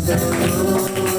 Thank you.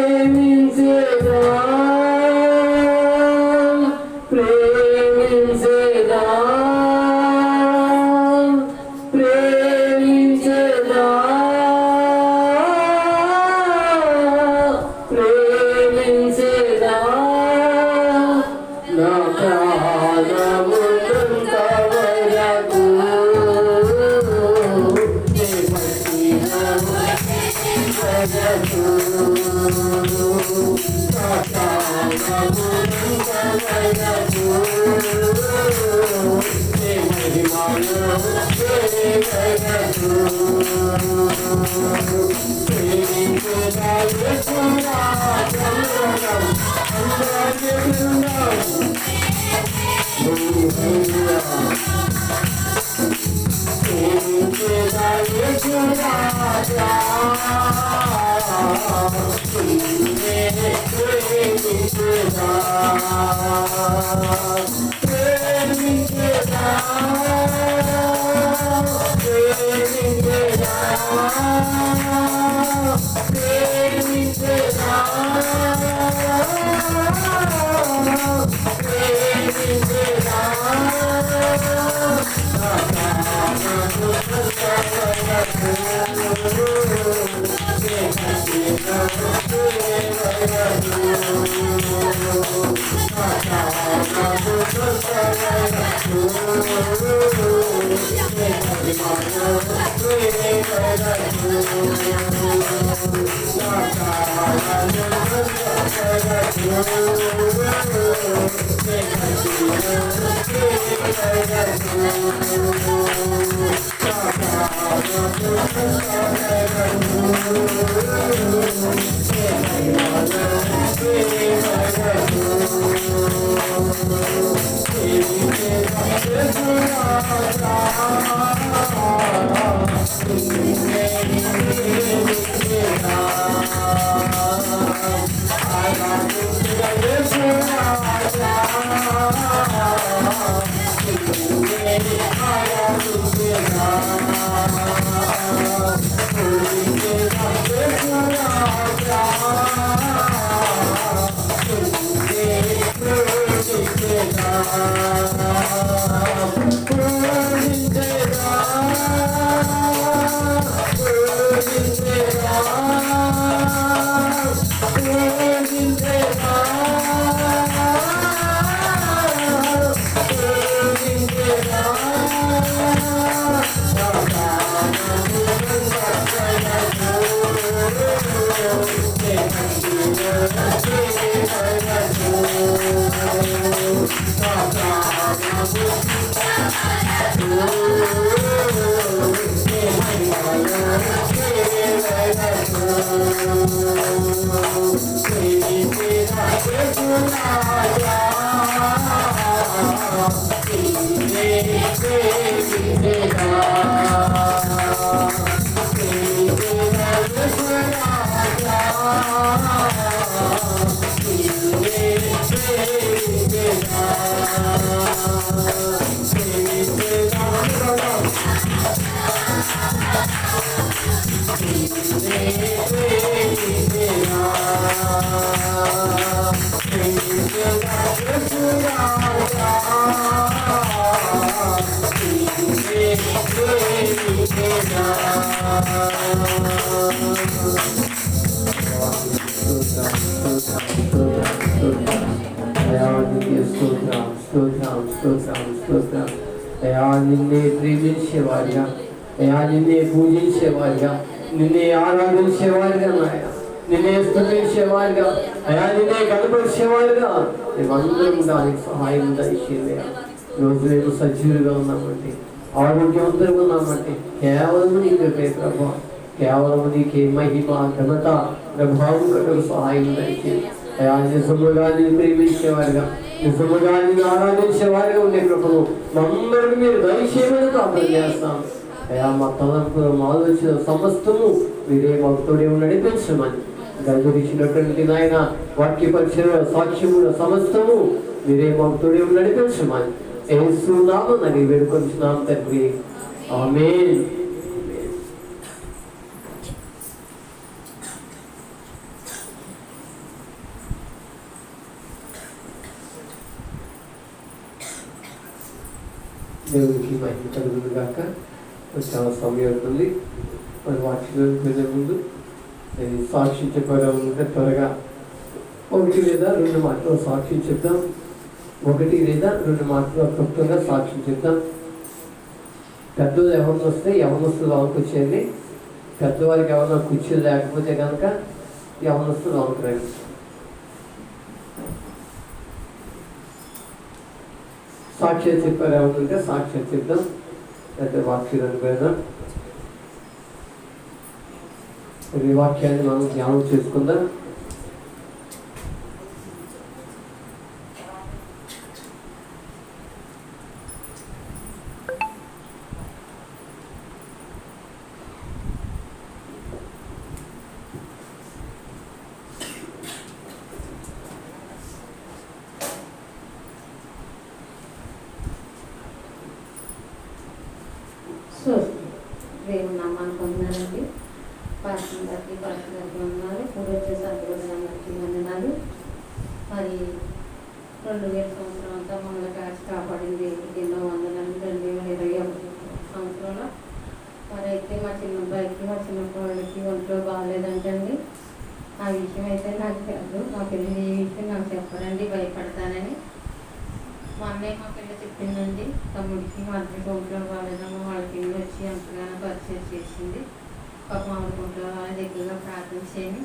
ప్రేమించేదా నిన్నే ప్రేమించేవారిగా అయ్యా, నిన్నే పూజించేవారిగా, నిన్నే ఆరాధించేవారిగా, నిన్నే స్తుతించేవారిగా అయ్యా, నిన్నే కనపరిచేవారిగా మేమందరం దానికి సహాయం దయచేయండి. రోజు మేము సజీవులుగా ఉన్నామంటే, ఆరోగ్యవంతులుగా ఉన్నామంటే కేవలం నీకు ప్రభావ, కేవలం నీకే మహిమ ఘనత ప్రభావం కట్టకు సహాయం దయచేయండి. అయా, నిజముగా నేను ప్రేమించేవారిగా, నిజముగా నేను ఆరాధించేవారిగా ఉండే కృపను మనందరికీ మీరు దయచేయమని ప్రార్థన చేస్తాం. అయా, మా తలంపు మా ఆలోచన సమస్తము మీరే భక్తుడే నడిపించమని గడిచినటువంటి నాయన వాక్య పరిచయ సాక్ష్యముల సమస్తము మీరే భక్తుడే నడిపించమని యేసు నామమున వేడుకొంచున్నాం తండ్రి, ఆమేన్. దేవునికి మహిమ కలుగును గాక. చాలా సమయం అవుతుంది. మన వాక్యం వెళ్ళే ముందు సాక్షి చెప్పాలంటే త్వరగా 1 లేదా 2 మాటలు సాక్షి చెప్తాం. 1 లేదా 2 మాటలు క్లుప్తంగా సాక్షి చెప్తాం. పెద్దలు ఎవరిని వస్తే యవనస్తులు లోనికి వచ్చేయండి. పెద్దవారికి ఎవరైనా కుర్చీలు లేకపోతే కనుక యవనస్తులు లోనికి రండి. సాక్ష్యం చెప్పారు ఏమంటుంటే సాక్ష్యం చెప్దాం, లేకపోతే వాక్యాన్ని పెడదాం. ఈ వాక్యాన్ని మనం జ్ఞానం చేసుకుందాం. దేవుని నామాన్ని పొందాలండి. పాస్టర్ గారికి వందనాలు. ఇప్పుడు వచ్చే సభ్యులందరికీ వందనాలు. మరి 2000 సంవత్సరం అంతా మమ్మల్ని కాచి కాపాడింది ఎన్నో వందనాలు. 2021 సంవత్సరంలో మరి అయితే మా చిన్న అబ్బాయికి మా చిన్న పిల్లలకి ఒంట్లో బాగాలేదంటండి. ఆ విషయం అయితే నాకు తెలుసు. మా పిల్లలు ఈ విషయం నాకు చెప్పారండి, భయపడతానని. మా అన్నయ్య మా పిల్ల చెప్పిందండి, తమ్ముడికి మా అద్దరికి ఒంట్లో బాగాలేదమ్మా, వాళ్ళకి ఇల్లు వచ్చి ఎంతగానో పరిచయం చేసింది. పాప మామిడి ఒంట్లో దగ్గరగా ప్రార్థన చేయని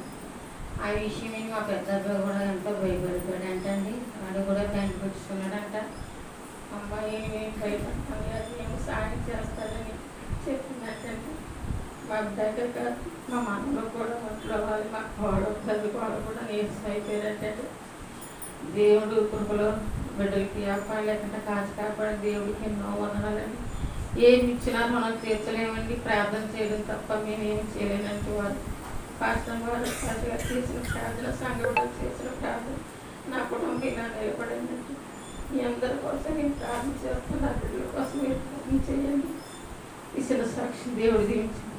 ఆ విషయం మా పెద్ద అబ్బాయి కూడా ఎంతో భయపడిపోయాడు అంటండి. వాడు కూడా బ్యాంక్ పెట్టుకున్నాడంట. అమ్మాయి భయపడతాను, అది మేము సాయం చేస్తానని చెప్పిందంటండి. మా అబ్బాయి కాదు, మా మనలో కూడా ఒంట్లో వాళ్ళు, మా పెద్ద కూడా నీరసం అయిపోయారంటండి. దేవుడు కృపలో బిడ్డలకి అబ్బాయి లేకుండా కాచి కాపాడే దేవుడికి ఎన్నో వందనాలండి. ఏమి ఇచ్చినా మనం తీర్చలేమండి, ప్రార్థన చేయడం తప్ప మేమేమి చేయలేనంటే వారు పాస్టర్ వారు చేసిన ప్రార్థన, సంఘంలో చేసిన ప్రార్థన నా కుటుంబం ఇలా నిలబడిందండి. మీ అందరి కోసం నేను ప్రార్థన చేస్తాను. నా బిడ్డల కోసం మీరు ప్రార్థన చేయండి. ఇచ్చిన సాక్షి దేవుడు దీవించండి.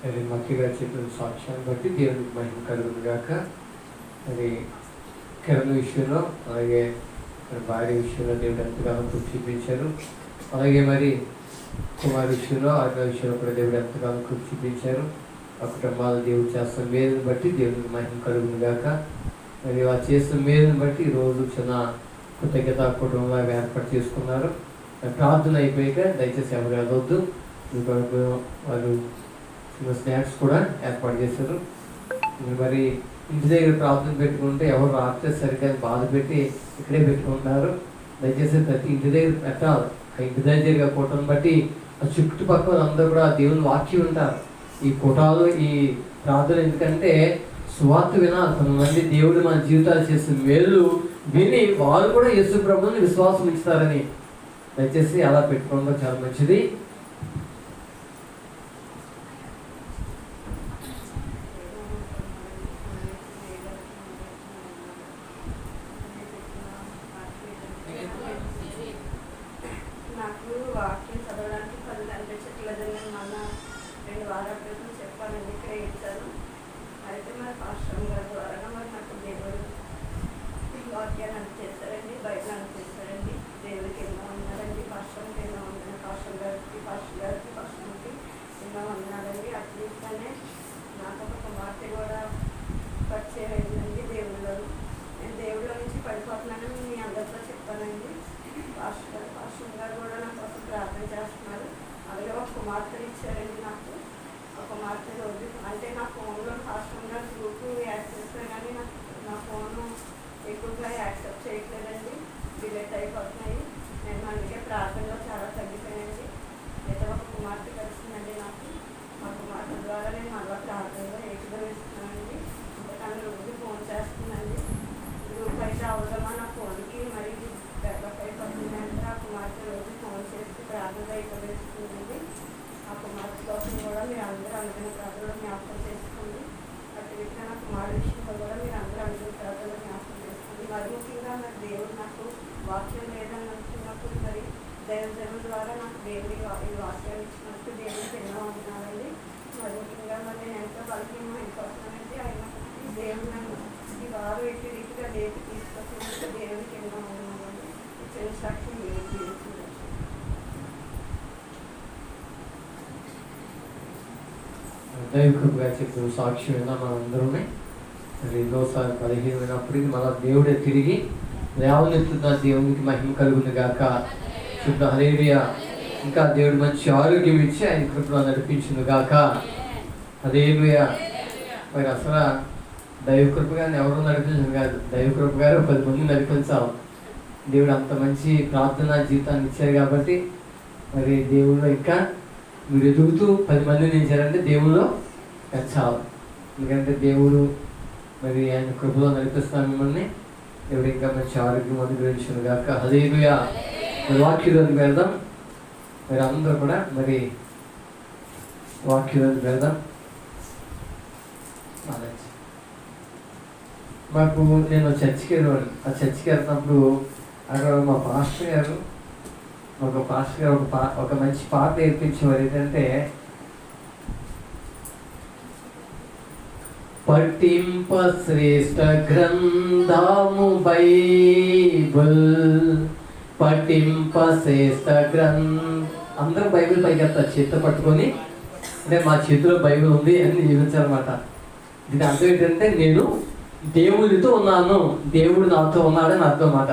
అది మంచిగా చెప్పిన సాక్ష్యాన్ని బట్టి దేవునికి మహిమ కలుగును గాక. మరి కిరణ్ విషయంలో, అలాగే భార్య విషయంలో దేవుడు ఎంతగానో కృషి చూపించారు. అలాగే మరి కుమార్ విషయంలో, ఆత్మ విషయంలో కూడా దేవుడు ఎంతగానో కృషి చూపించారు. ఆ కుటుంబాలు దేవుడు చేస్తున్న మేలుని బట్టి దేవునికి మహిమ కలుగును గాక. మరి వాళ్ళు చేస్తున్న మేలుని బట్టి ఈరోజు చిన్న కృతజ్ఞత కుటుంబంగా ఏర్పాటు చేసుకున్నారు. ప్రార్థన అయిపోయాక దయచేసి ఎవరు వెళ్ళవద్దు. వాళ్ళు స్నాక్స్ కూడా ఏర్పాటు చేశారు. మరి ఇంటి దగ్గర ప్రార్థన పెట్టుకుంటే ఎవరు రాత్రి సరిగ్గా బాధ పెట్టి ఇక్కడే పెట్టుకుంటున్నారు. దయచేసి ప్రతి ఇంటి దగ్గర పెట్టాలి. ఆ ఇంటి దగ్గర కూటను బట్టి ఆ చుట్టుపక్కల అందరూ కూడా దేవుని వాక్యం ఉంటారు. ఈ కూటాలు, ఈ ప్రార్థన ఎందుకంటే సువార్త వినాలి. కొంతమంది దేవుడు మన జీవితాలు చేసిన మేలు విని వారు కూడా యేసు ప్రభువుని విశ్వాసం ఇస్తారని దయచేసి అలా పెట్టుకోవడం చాలా మంచిది. వాక్యం చదవడానికి 10 కనిపించట్లేదని మొన్న 2 వారాల క్రితం చెప్పానండి, ఇక్కడ ఇచ్చాను. అయితే మరి పాస్టర్ గారి ద్వారా మరి నాకు దేవుడు వాక్యాన్ని అందజేస్తారండి, బయట అందజేస్తారండి. దేవుడికి ఎన్నో ఉన్నారండి, పాస్టర్కి ఎన్నో ఉన్నాయి, పాస్టర్ గారికి పాస్టర్కి ఎన్నో ఉన్నారండి. అట్లీస్తేనే నాకు ఒక కుమార్తె కూడా పరిచయం అయిందండి దేవుళ్ళు. నేను దేవుళ్ళ నుంచి పడిపోతున్నానని మీ అందరితో చెప్పానండి. పాస్టర్ గారు కూడా నా కోసం ప్రార్థన చేస్తున్నారు. అలాగే ఒక కుమార్తెలు ఇచ్చారండి నాకు. ఒక కుమార్తె రోజు అంటే నా ఫోన్లో పాస్టర్ గారు గ్రూప్ యాడ్ చేస్తారు, కానీ నా ఫోను ఎక్కువగా యాక్సెప్ట్ చేయట్లేదండి, డిలీట్ అయిపోతున్నాయి. నేను అందుకే ప్రార్థనలో చాలా తగ్గిపోయానండి. అయితే ఒక కుమార్తె కలిసిందండి నాకు. ఆ కుమార్తె ద్వారా నేను మళ్ళీ ప్రార్థనలో ఏకీభవిస్తున్నానండి. ఇంకా తను రోజు ఫోన్ చేస్తుందండి. గ్రూప్ అయితే అవసరమా నా ఫోన్కి మరి డెవలప్ అయిపోతుందంటే ఆ కుమార్తె రోజు ఫోన్ చేసి ప్రార్థన అయిపోతుందండి. ఆ కుమార్తె కోసం కూడా మీరు అందరూ అనుకున్న ప్రార్థనలో జ్ఞాపకం చేసుకోండి. అట్లా నా కుమారుడు విషయంలో కూడా మీరు అందరూ అనుకున్న ప్రార్థనలో జ్ఞాపకం చేసుకోండి. మరి ముఖ్యంగా మరి దేవుడు నాకు వాక్యం లేదని అనుకున్నప్పుడు మరి దైవజనుల ద్వారా నాకు దేవుడి ఈ వాక్యాన్ని ఇచ్చినట్టు దేవుడికి ఎన్నో ఉంటున్నానండి. మరి ముఖ్యంగా మరి నేను ఎంతో బలహీనం అయిపోతున్నానండి. అయినప్పటికీ దేవుడు నన్ను ఈ వారు ఎట్టి రీతిగా దేవుడికి తీసుకొచ్చినట్టు దేవుడికి ఎన్నో ఉంటున్నానండి. ఇచ్చిన సాక్షి మీరు జీవించింది. దైవికంగా చెప్పిన సాక్ష్యం అయినా మనందరూ మరి ఎన్నోసారి 15 అయినప్పటికీ మన దేవుడే తిరిగి లేవనెత్తున్న దేవునికి మహిమ కలుగును గాక. శుద్ధ హల్లెలూయా. ఇంకా దేవుడు మంచి ఆరోగ్యం ఇచ్చి ఆయన కృపలో నడిపించును గాక. హల్లెలూయా. మరి అసలు దైవ కృపగానే ఎవరు నడిపించడం కాదు, దైవ కృపగానే 10 మంది నడిపించాలి. దేవుడు అంత మంచి ప్రార్థనా జీవితాన్ని ఇచ్చారు కాబట్టి మరి దేవుడు ఇంకా మీరు ఎదుగుతూ 10 మందిని ఇచ్చారంటే దేవుళ్ళు పెంచాలి. ఎందుకంటే దేవుడు మరి ఆయన కృపలో నడిపిస్తాను మిమ్మల్ని. దేవుడు ఇంకా మంచి ఆరోగ్యం అనుగ్రహించును గాక. హల్లెలూయా. మరి వాక్యంలోకి వెళ్దాం. మరి అందరూ కూడా మరి వాక్యంలోకి వెళ్దాం. మాకు నేను చర్చికి వెళ్ళేవాడు. ఆ చర్చికి వెళ్తున్నప్పుడు అక్కడ మా పాస్టర్ గారు ఒక మంచి పాట నేర్పించేవారు. ఏంటంటే పఠింప శ్రేష్ఠ గ్రంథము బైబుల్, పఠింప శ్రేష్ఠ అందరూ బైబిల్ పైకెత్తారు చేతితో పట్టుకొని. అంటే మా చేతిలో బైబిల్ ఉంది అని జీవించాలన్నమాట. దీని అర్థం ఏంటంటే నేను దేవుడితో ఉన్నాను, దేవుడు నాతో ఉన్నాడని అర్థం అన్నమాట.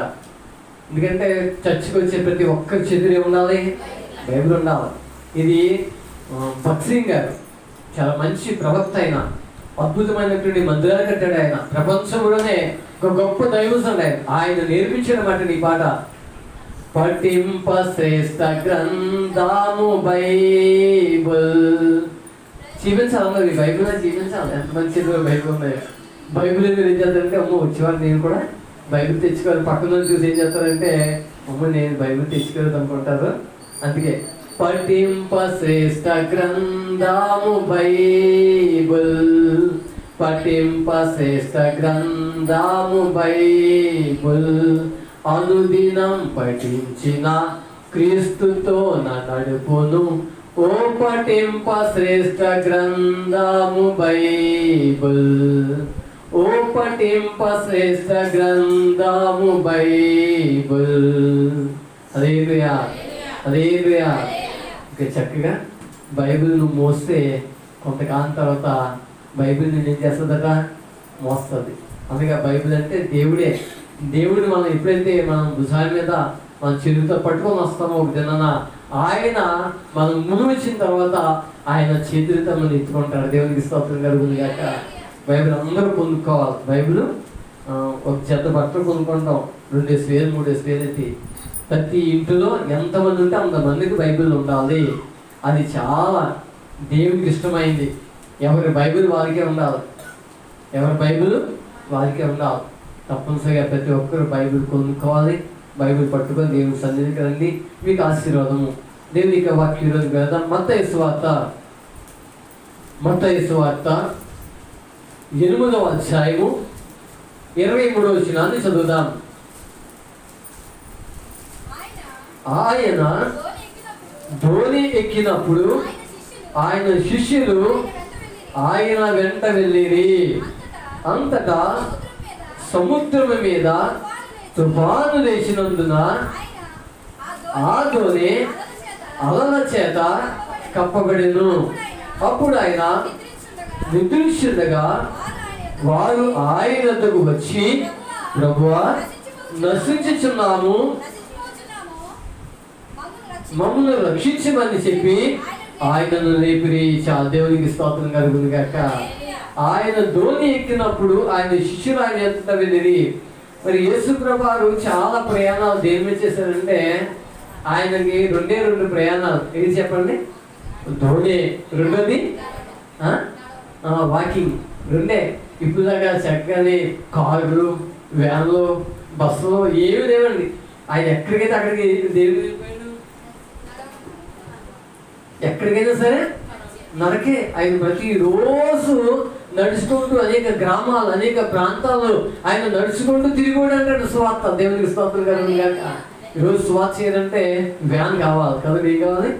ఎందుకంటే చర్చికి వచ్చే ప్రతి ఒక్కరి చేతిలో ఉండాలి, బైబిల్ ఉండాలి. ఇది భగత్ సింగ్ గారు చాలా మంచి ప్రవక్త, అయిన అద్భుతమైనటువంటి మందిరాలు కట్టాడు. ఆయన ప్రపంచంలోనే ఒక గొప్ప దైవజనుడు. ఆయన నేర్పించిన మాట ఈ పాట. పఠింప శ్రేష్ఠ గ్రంథము బైబుల్. జీవించాలి, బైబిల్ జీవించాలి. ఎంత మంచి బైబిల్ ఉన్నాయి. బైబిల్ ఏం చేస్తారంటే అమ్మ వచ్చేవారు నేను కూడా బైబిల్ తెచ్చుకోవాలి. పక్కన చూసి ఏం చేస్తారంటే అమ్మ నేను బైబిల్ తెచ్చుకోలేదు అనుకుంటారు. అందుకే పఠింప శ్రేష్ఠ గ్రంథము బైబుల్, పఠింప శ్రేష్ఠ గ్రంథము బైబుల్, అనుదినం పఠించిన క్రీస్తుతో నడుపును. ఓ పఠింప శ్రేష్ఠ గ్రంథము బైబుల్, ఓ పఠింప శ్రేష్ఠ గ్రంథము బైబుల్. హల్లెలూయా, హల్లెలూయా. ఇంకా చక్కగా బైబిల్ నువ్వు మోస్తే కొంతకాలం తర్వాత బైబిల్ నేను ఏం చేస్తుందట, మోస్తుంది. అందుకే బైబిల్ అంటే దేవుడే. దేవుడిని మనం ఎప్పుడైతే మనం భుజాల మీద మన చేతితో పట్టుకొని వస్తామో ఒక దినాన ఆయన మనం ముందు వచ్చిన తర్వాత ఆయన చేతులతో మనం ఎత్తుకుంటాడు. దేవునికి స్తోత్రం కలుగుతుంది కాక. బైబిల్ అందరూ కొనుక్కోవాలి. బైబిల్ ఒక చెత్త బట్టలు కొనుక్కుంటాం, 2,000 3,000 ఎత్తి. ప్రతి ఇంటిలో ఎంతమంది ఉంటే అంతమందికి బైబిల్ ఉండాలి. అది చాలా దేవునికి ఇష్టమైంది. ఎవరి బైబిల్ వారికే ఉండాలి, ఎవరి బైబిల్ వారికే ఉండాలి. తప్పనిసరిగా ప్రతి ఒక్కరు బైబిల్ కొనుక్కోవాలి. బైబిల్ పట్టుకొని దేవుని సన్నిధికి రండి, మీకు ఆశీర్వాదము. దేవుని యొక్క వాక్యంలోకి వెళ్దాం. మత్తయి సువార్త 8వ అధ్యాయము 23వ వచనాన్ని చదువుదాం. ఆయన ధోని ఎక్కినప్పుడు ఆయన శిష్యులు ఆయన వెంట వెళ్ళిరి. అంతటా సముద్రం మీద తుఫాను లేచినందున ఆ ధోని అలల చేత కప్పబడెను. అప్పుడు ఆయన నిద్రించుండగా వారు ఆయన వద్దకు వచ్చి, ప్రభువా నశించుచున్నాము, మమ్మల్ని రక్షించమని చెప్పి ఆయనను లేపిరి. చాలా దేవునికి స్తోత్రం కలుగును గాక. ఆయన ధోని ఎక్కినప్పుడు ఆయన శిష్యులు ఆయన ఎంత వెళ్ళిరి. మరి యేసు ప్రభువారు చాలా ప్రయాణాలు దేని మీద చేశారంటే ఆయనకి 2 ప్రయాణాలు. ఏది చెప్పండి? ధోని, రెండోది వాకింగ్. 2. ఇప్పుడు దాకా చక్కని కార్లు, వ్యాన్లు, బస్సులు ఏమి లేవండి. ఆయన ఎక్కడికైతే అక్కడికి దేవుడు ఎక్కడికైనా సరే నరకే. ఆయన ప్రతిరోజు నడుచుకుంటూ అనేక గ్రామాలు, అనేక ప్రాంతాలు ఆయన నడుచుకుంటూ తిరిగి అంటాడు సువార్త. దేవునికి స్తోత్రం కలుగును గాక. ఈరోజు సువార్త చేయాలంటే వ్యాన్ కావాలి కదా. ఏం కావాలి?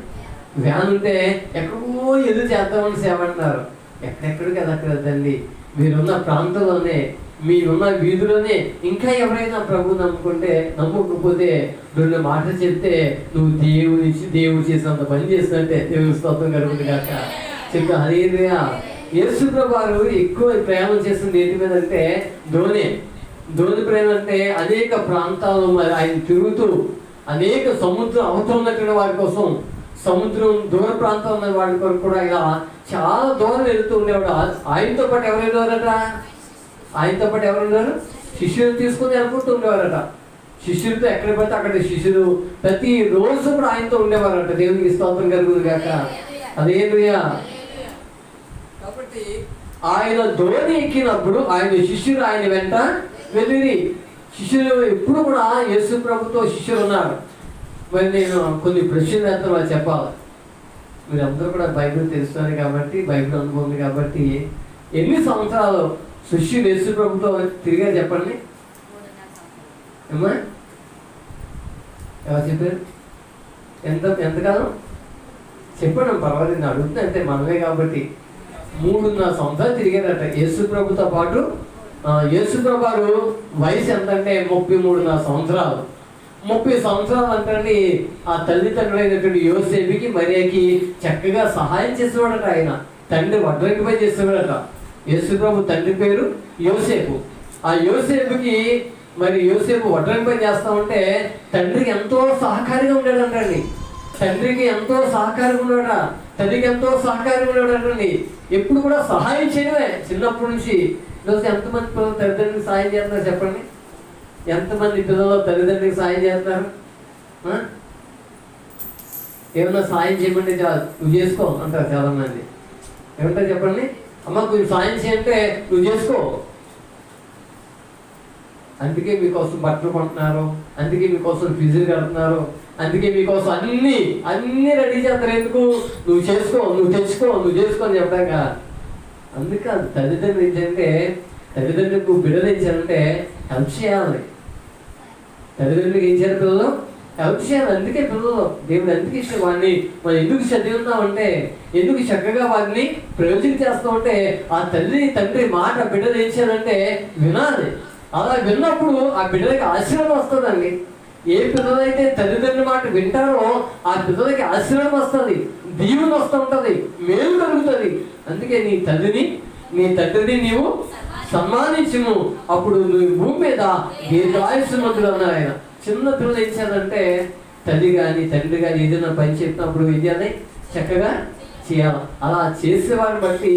వ్యాన్ ఉంటే ఎక్కడో ఎదురు చేద్దామని సేవ అంటున్నారు. ఎక్కడెక్కడికి అది అక్కడ వద్దండి. మీరున్న ప్రాంతంలోనే, మీరున్న వీధిలోనే ఇంకా ఎవరైనా ప్రభు నమ్మకపోతే 2 మాటలు చెప్తే నువ్వు దేవుడు చేసినంత పని చేసినట్టే. దేవుని స్తోత్రం కలుగుతుంది కాక. చెప్పి హల్లెలూయా. యేసు ప్రభువారు ఎక్కువ ప్రయాణం చేస్తుంది ఏంటి మీద అంటే ధోని ప్రయాణం. అంటే అనేక ప్రాంతాలు మరి ఆయన తిరుగుతూ అనేక సముద్రం అవతల ఉన్నటువంటి వారి కోసం, సముద్రం దూర ప్రాంతం ఉన్న వాడి కొరకు కూడా ఇలా చాలా దూరం వెళ్తూ ఉండేవాడు. ఆయనతో పాటు ఎవరు వెళ్ళేవారట? ఆయనతో పాటు ఎవరు ఉన్నారు? శిష్యులు తీసుకుని వెళ్ళిపోతూ ఉండేవారట. శిష్యులతో ఎక్కడ పడితే అక్కడ శిష్యులు ప్రతి రోజు కూడా ఆయనతో ఉండేవారట. దేవునికి స్తోత్రం కలుగును గాక. హల్లెలూయా. కాబట్టి ఆయన ధోని ఎక్కినప్పుడు ఆయన శిష్యులు ఆయన వెంట వెళ్ళిరి. శిష్యులు ఎప్పుడు కూడా యేసు ప్రభుతో శిష్యులు ఉన్నారు. మరి నేను కొన్ని ప్రశ్నలు వేస్తాను, వాళ్ళు చెప్పాలి. మీరు అందరూ కూడా బైబిల్ తెలుస్తున్నారు కాబట్టి, బైబిల్ అనుభవం ఉంది కాబట్టి, ఎన్ని సంవత్సరాలు శిష్యులు యేసు ప్రభుతో తిరిగారు చెప్పండి. ఏమ్మా ఎవరు చెప్పారు? ఎంతకాలం చెప్పండి, పర్వాలేదు, అడుగుతుంది అంతే, మనమే కాబట్టి. 3.5 సంవత్సరాలు తిరిగారట యేసు ప్రభుతో పాటు. యేసు ప్రభు వయసు ఎంత అంటే 33.5 సంవత్సరాలు. 30 సంవత్సరాలు అంటే ఆ తల్లిదండ్రులైనటువంటి యోసేపుకి మరియకి చక్కగా సహాయం చేసేవాడట. ఆయన తండ్రి వడ్రంగిపై చేసేవాడట. యేసు ప్రభు తండ్రి పేరు యోసేపు. ఆ యోసేపుకి మరి యోసేపు వడ్రంగిపై చేస్తా ఉంటే తండ్రికి ఎంతో సహకారిగా ఉండేటండి. తండ్రికి ఎంతో సహకారంగా ఉన్నాడ, తల్లికి ఎంతో సహకారంగా ఉన్నాడంటండి. ఎప్పుడు కూడా సహాయం చేయడమే చిన్నప్పటి నుంచి. ఈరోజు ఎంతమంది పిల్లలు తల్లిదండ్రులకు సహాయం చేస్తున్నారు చెప్పండి? ఎంతమంది పిల్లలు తల్లిదండ్రులకు సహాయం చేస్తారు? ఏమన్నా సాయం చేయమంటే నువ్వు చేసుకో అంటారు చాలా మంది. ఏమంటారు చెప్పండి? అమ్మ కొంచెం సాయం చేయంటే నువ్వు చేసుకో. అందుకే మీకోసం బట్టలు కొంటున్నారు, అందుకే మీకోసం ఫీజులు కడుతున్నారు, అందుకే మీకోసం అన్నీ రెడీ చేస్తారు. ఎందుకు? నువ్వు చేసుకో, నువ్వు తెచ్చుకో, నువ్వు చేసుకో అని చెప్పాక. అందుకని తల్లిదండ్రులు ఏంటంటే, తల్లిదండ్రులకు బిడ్డలు ఏంటంటే హెల్ప్ చేయాలి. తల్లిదండ్రులకు ఏం చేయాలి? పిల్లలు హెల్ప్ చేయాలి. అందుకే పిల్లలు దేవుడు ఎందుకు ఇష్టం వాడిని మనం ఎందుకు చదివిస్తామంటే, ఎందుకు చక్కగా వాడిని ప్రయోజనం చేస్తామంటే, ఆ తల్లి తండ్రి మాట బిడ్డలు ఏం చేయాలంటే వినాలి. అలా విన్నప్పుడు ఆ బిడ్డలకి ఆశీర్వాదం వస్తుందండి. ఏ పిల్లలైతే తల్లిదండ్రుల మాట వింటారో ఆ పిల్లలకి ఆశీర్వాదం వస్తుంది, దీవెన వస్తూ ఉంటుంది, మేలు కలుగుతుంది. అందుకే నీ తల్లిని నీ తండ్రిని నీవు సన్మానించుము, అప్పుడు నువ్వు భూమి మీద దీర్ఘాయుష్మంతుడు అన్నారు ఆయన. చిన్న పిల్లలు ఏం చేయాలంటే తల్లి కానీ తండ్రి కానీ ఏదైనా పని చెప్పినప్పుడు ఏం చేయాలి? చక్కగా చేయాలి. అలా చేసేవారిని బట్టి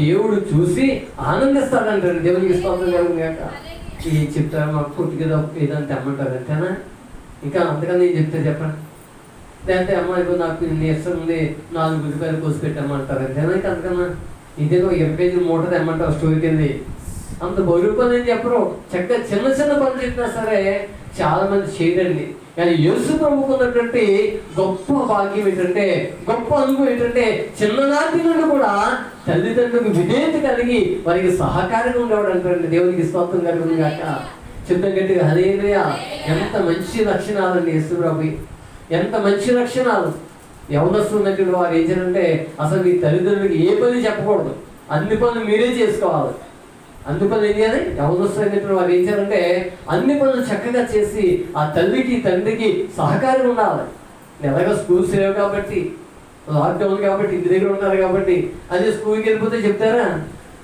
దేవుడు చూసి ఆనందిస్తాడంటాడు. దేవునికి స్తోత్రం కలుగుగాక. ఈ చెప్తారు మాకు పుట్టుకదా ఏదంటే అమ్మంటారు అంతేనా? ఇంకా అంతకన్నా నేను చెప్తే చెప్పండి. లేదంటే అమ్మ ఇప్పుడు నాకు నీరసం ఉంది 4 ఉల్లిపాయలు కోసి పెట్టామంటారు అంతేనా? ఇంకా అంతకన్నా ఇదేదో 20 కేజీలు మూట తెమ్మంటారు స్టోర్కి వెళ్ళి. అంత బరువు పని అని చెప్పరు. చక్కగా చిన్న చిన్న పనులు చెప్పినా సరే చాలా మంది చేయరండి. కానీ యేసు ప్రభువుకు ఉన్నటువంటి గొప్ప భాగ్యం ఏంటంటే, గొప్ప అనుభవం ఏంటంటే, చిన్ననాటి నుండి కూడా తల్లిదండ్రులకు విధేయత కలిగి వారికి సహకారంగా ఉండేవాడు అంటారండి. దేవునికి స్తోత్రం కలుగును గాక. చిత్తం గట్టిగా హల్లెలూయా. ఎంత మంచి లక్షణాలండి యేసు ప్రభు, ఎంత మంచి లక్షణాలు. యవనస్తులు ఉన్నటువంటి వారు ఏం చేయాలంటే అసలు మీ తల్లిదండ్రులకి ఏ పని చెప్పకూడదు, అన్ని పనులు మీరే చేసుకోవాలి. అన్ని పనులు ఏం చేయాలి? యవనస్తులు వారు ఏం చేయాలంటే అన్ని పనులు చక్కగా చేసి ఆ తల్లికి తండ్రికి సహకారం ఉండాలి. ఎలాగో స్కూల్స్ లేవు కాబట్టి, లాక్డౌన్ కాబట్టి, ఇంటి దగ్గర ఉన్నారు కాబట్టి, అదే స్కూల్కి వెళ్ళిపోతే చెప్తారా?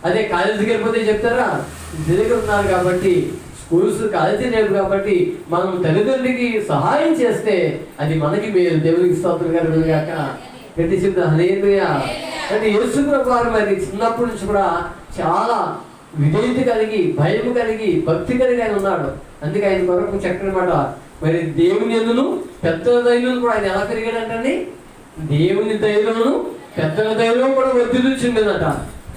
అదే కాలేజీకి వెళ్ళిపోతే చెప్తారా? ఇంటి దగ్గర ఉన్నారు కాబట్టి, స్కూల్స్ కాలేజీ లేవు కాబట్టి మనం తల్లిదండ్రికి సహాయం చేస్తే అది మనకి మేలు. దేవునికి స్తోత్రం కలుగుగాక. గట్టి చెప్తా హల్లెలూయా. అంటే యేసు ప్రభువు వారు మరి చిన్నప్పటి నుంచి కూడా చాలా విధేయత కలిగి, భయం కలిగి, భక్తి కలిగి ఆయన ఉన్నాడు. అందుకే ఆయన కొరకు చక్కని మాట. మరి దేవుని యందును పెద్దల దయలోను కూడా ఆయన ఎలా పెరిగాడంటండి? దేవుని దయలోను పెద్దల దయలో కూడా వర్ధిల్లుచుండేదట.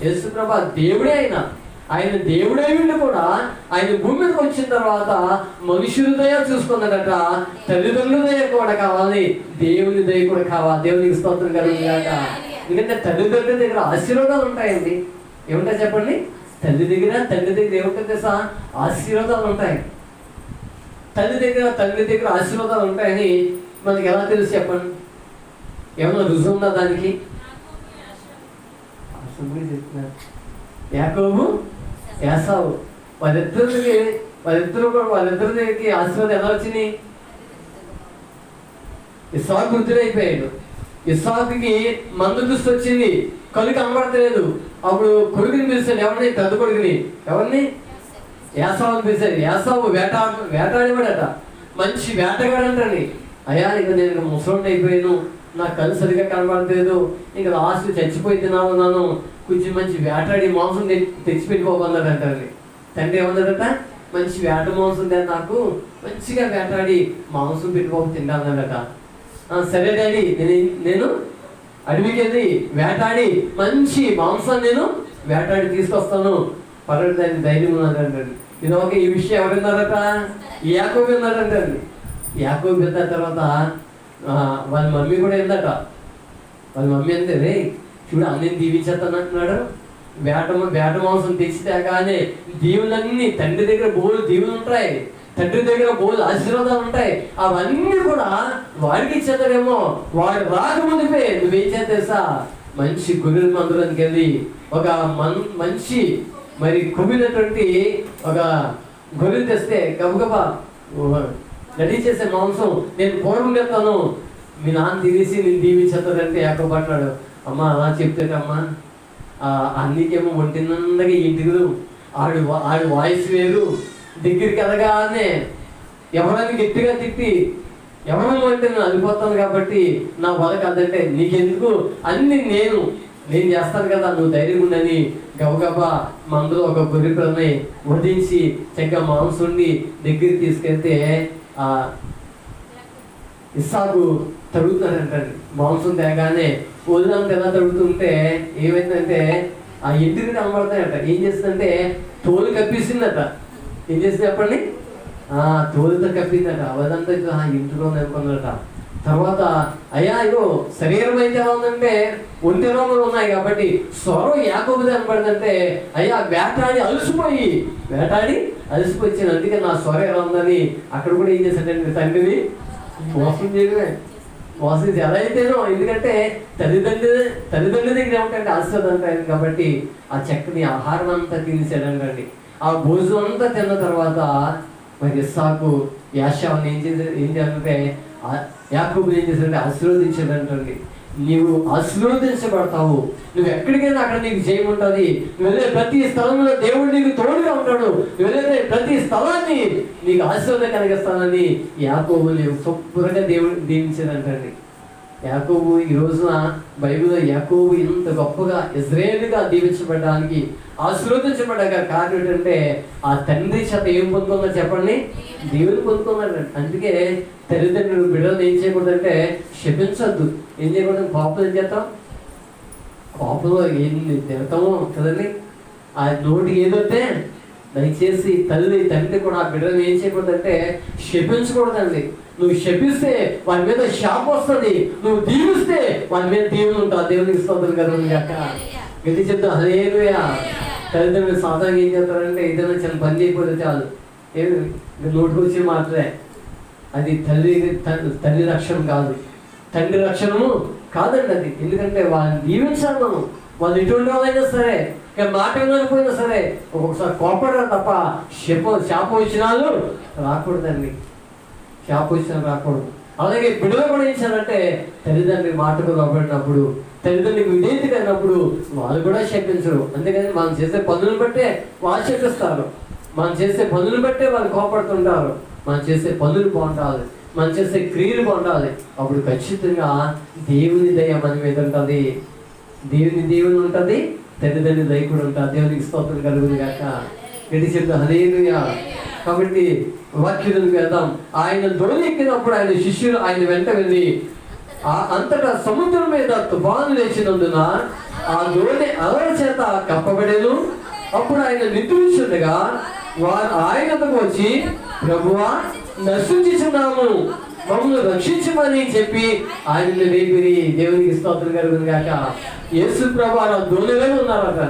యేసు ప్రభు దేవుడే ఆయన దేవుడే వీళ్ళు కూడా ఆయన భూమి మీదకి వచ్చిన తర్వాత మనుషుల దయ చూసుకున్నాడట. తల్లిదండ్రుల దయ కూడా కావాలి, దేవుని దయ కూడా కావాలి. దేవునికి స్తోత్రం కలుగుగాక. ఎందుకంటే తల్లిదండ్రుల దగ్గర ఆశీర్వాదాలు ఉంటాయండి. ఏముంటాయి చెప్పండి? తండ్రి దగ్గర ఏముంటుంది తెలుసా? ఆశీర్వాదాలు ఉంటాయి. తండ్రి దగ్గర ఆశీర్వాదాలు ఉంటాయని మనకి ఎలా తెలుసు చెప్పండి? ఏమన్నా రుజువు ఉందా దానికి? చెప్తున్నారు. యాకోబు ఏసావు వాళ్ళిద్దరికి ఆశీర్వాదం ఎలా వచ్చినాయి? ఇస్సాకు వృద్ధుడైపోయాడు. ఇస్సాకుకి మందు దృష్టి వచ్చింది, కళ్ళు కనబడతలేదు. అప్పుడు కొడుకుని పిలిచాడు. ఎవరిని? పెద్ద కొడుకుని. ఎవరిని? ఏసావుని పిలిచాడు. ఏసావు వేటాడేవాడట, మంచి వేటగాడంటండి. అయ్యా ఇక నేను ముసలోడిని అయిపోయాను, నాకు కళ్ళు సరిగ్గా కనబడలేదు, ఇంకా లాస్ట్ చచ్చిపోయి తిన్నాను, కొంచెం మంచి వేటాడి మాంసం తెచ్చిపెట్టుకోమన్నాడు అంటారండి. తండ్రి ఏమన్నాడట, మంచి వేట మాంసం తిని నాకు మంచిగా వేటాడి మాంసం పెట్టుకోక తింటానట. సరే డాడీ, నేను అడవికి వెళ్ళి వేటాడి మంచి మాంసం నేను వేటాడి తీసుకొస్తాను, పర్వాలేదు దాన్ని ధైర్యం ఉన్నదంటాడు. ఇది ఒక ఈ విషయం ఎవరు విన్నారట? యాకోబు విన్నారంటండి. యాకోబు విన్న తర్వాత వాళ్ళ మమ్మీ కూడా ఏందట. వాళ్ళ మమ్మీ అంటే, రే చూడు అన్నీ దీవించేస్తాను అంటున్నాడు. వేట మాంసం తెచ్చితే కానీ దీవులన్నీ తండ్రి దగ్గర బోలు దీవులు ఉంటాయి, తండ్రి దగ్గర బోలు ఆశీర్వాదాలు ఉంటాయి, అవన్నీ కూడా వాడికి ఇచ్చేతాడేమో. వాడు రాకముందుపే నువ్వేం చేస్తా, మంచి గొర్రెల మందులోకి వెళ్ళి ఒక మంచి మరి కుమ్మినటువంటి ఒక గొర్రెలు తెస్తే గబగబా రెడీ చేసే మాంసం నేను పూర్వం చెప్తాను, మీ నాన్న తినేసి నేను దీవించేస్తాడంటే యాకోబు అంటాడు, అమ్మ అలా చెప్తాడమ్మా, అన్నికేమో ఒంటినందగా ఇంటికి ఆడు వాయిస్ వేరు, దగ్గరికి వెళ్ళగానే ఎవరైనా గట్టిగా తిట్టి ఎవరైనా అంటే నేను అదిపోతాను కాబట్టి నా వల్ల కాదంటే నీకెందుకు అన్ని నేను చేస్తాను కదా, నువ్వు ధైర్యం ఉండని గబగబా మందులో ఒక గొర్రె పిల్లని వధించి చక్కగా మాంసుండి దగ్గరికి తీసుకెళ్తే ఇస్సాకు తడుగుతున్నాడంటండి. మాంసం తేగానే వదిలంతా ఎలా తడుగుతుంటే ఏమైందంటే ఆ ఇంటికి కనబడతాయట. ఏం చేస్తుందంటే తోలు కప్పిస్తుందట. ఏం చేసింది చెప్పండి? తోలుతో కప్పిందట. అదంతా ఇంటిలో అనుకున్నట. తర్వాత అయ్యా ఇగో శరీరం అయితే ఎలా ఉందంటే ఒంటి రోగులు ఉన్నాయి కాబట్టి స్వరం యాకోబుది అనబడిందంటే అయ్యా వేటాడి అలసిపోయింది, అందుకే నా స్వరం ఎలా ఉందని అక్కడ కూడా ఏం చేశాడంటే తండ్రిని మోసం చేయడమే. మోసం ఎలా అయితేనో, ఎందుకంటే తల్లిదండ్రుల దగ్గర ఏమిటంటే ఆశీర్వాదం ఉంటాయి కాబట్టి ఆ చక్కని ఆహారం అంతా తినేసాడండి. ఆ భోజనం అంతా తిన్న తర్వాత మరి ఇస్సాకు యాషావుని ఏం చేయాలంటే యాకోబుని ఏం చేశాడంటే ఆశీర్వదించాడంటండి. నీవు ఆశీర్వదించబడతావు, నువ్వు ఎక్కడికైనా అక్కడ నీకు జయం ఉంటుంది, నువ్వు వెళ్ళే ప్రతి స్థలంలో దేవుడు నీకు తోడుగా ఉంటాడు, నువ్వు వెళ్ళే ప్రతి స్థలాన్ని నీకు ఆశీర్వాదం కలిగిస్తానని యాకోబుని శుభ్రంగా దేవుడు దీవించాడంటండి. యాకోబు ఈ రోజున బైబిల్లో యాకోబు ఇంత గొప్పగా ఇజ్రాయేలుగా దీవించబడడానికి ఆశీర్వదించబడ్డాక కారణం ఏంటంటే ఆ తండ్రి చేత ఏం పొందుకుందో చెప్పండి, దేవుని పొందుకున్నాడు. అందుకే తల్లిదండ్రులు బిడ్డలు ఏం చేయకూడదంటే శపించద్దు. ఏం చేయకూడదు? కోపం ఏం చేస్తాం? కోపంలో ఎన్ని తిడతామో కదండి. ఆ నోటికి ఏదైతే దయచేసి తండ్రి కూడా ఆ బిడ్డలు ఏం చేయకూడదంటే శపించకూడదండి. నువ్వు శపిస్తే వారి మీద శాపం వస్తుంది, నువ్వు దీవిస్తే వారి మీద దీవులు ఉంటావు. దేవునికి స్తోత్రం కదండి. అక్క గట్టి చెప్తాం హల్లెలూయా. తల్లిదండ్రులు సాధారణంగా ఏం చేస్తారంటే ఏదైనా చిన్న పని చేయకపోతే చాలు, నోటికి వచ్చి మాత్రమే. అది తల్లి రక్షణ కాదు, తండ్రి రక్షణము కాదండి అది. ఎందుకంటే వాళ్ళని దీవించాలి మనం. వాళ్ళు ఎటువంటి వాళ్ళైనా సరే, ఇక మాట వినకపోయినా సరే ఒక్కొక్కసారి కోపడరు తప్ప శాపం వచ్చినాలు రాకూడదండి. శాపం వచ్చినా రాకూడదు. అలాగే బిడ్డలు కూడా ఏం చేయాలంటే తల్లిదండ్రుల మాటకు లోబడినప్పుడు, తల్లిదండ్రులకు విధేయత అయినప్పుడు వాళ్ళు కూడా శపించరు. అందుకని మనం చేసే పనులు బట్టే వాళ్ళు శపిస్తారు, మనం చేసే పనులు బట్టే వాళ్ళు కోపడుతుంటారు. మనం చేసే పనులు బాగుండాలి, మనం చేసే క్రియలు బాగుండాలి. అప్పుడు ఖచ్చితంగా దేవుని దయ మన మీద ఉంటుంది, దేవుని ఉంటుంది, తల్లిదండ్రుల దయ కూడా ఉంటుంది. దేవునికి స్తోత్రం కలుగుతుంది కాక గట్టి చెప్తా హల్లెలూయా. కాబట్టి వాక్యాలకు వెళ్దాం. ఆయన దోణి ఎక్కినప్పుడు ఆయన శిష్యులు ఆయన వెంట వెళ్ళి అంతటా సముద్రం మీద తుఫాను లేచినందున ఆ దోణి అలల చేత కప్పబడేను. అప్పుడు ఆయన నిద్రించుండగా వారు ఆయనతో వచ్చి, ప్రభువా నశించుచున్నాము, మమ్మల్ని రక్షించమని చెప్పి ఆయనని లేపిరి. దేవునికి స్తోత్రం కలుగును గాక. యేసు ప్రభువారు ఆ దోణిలో ఉన్నారట.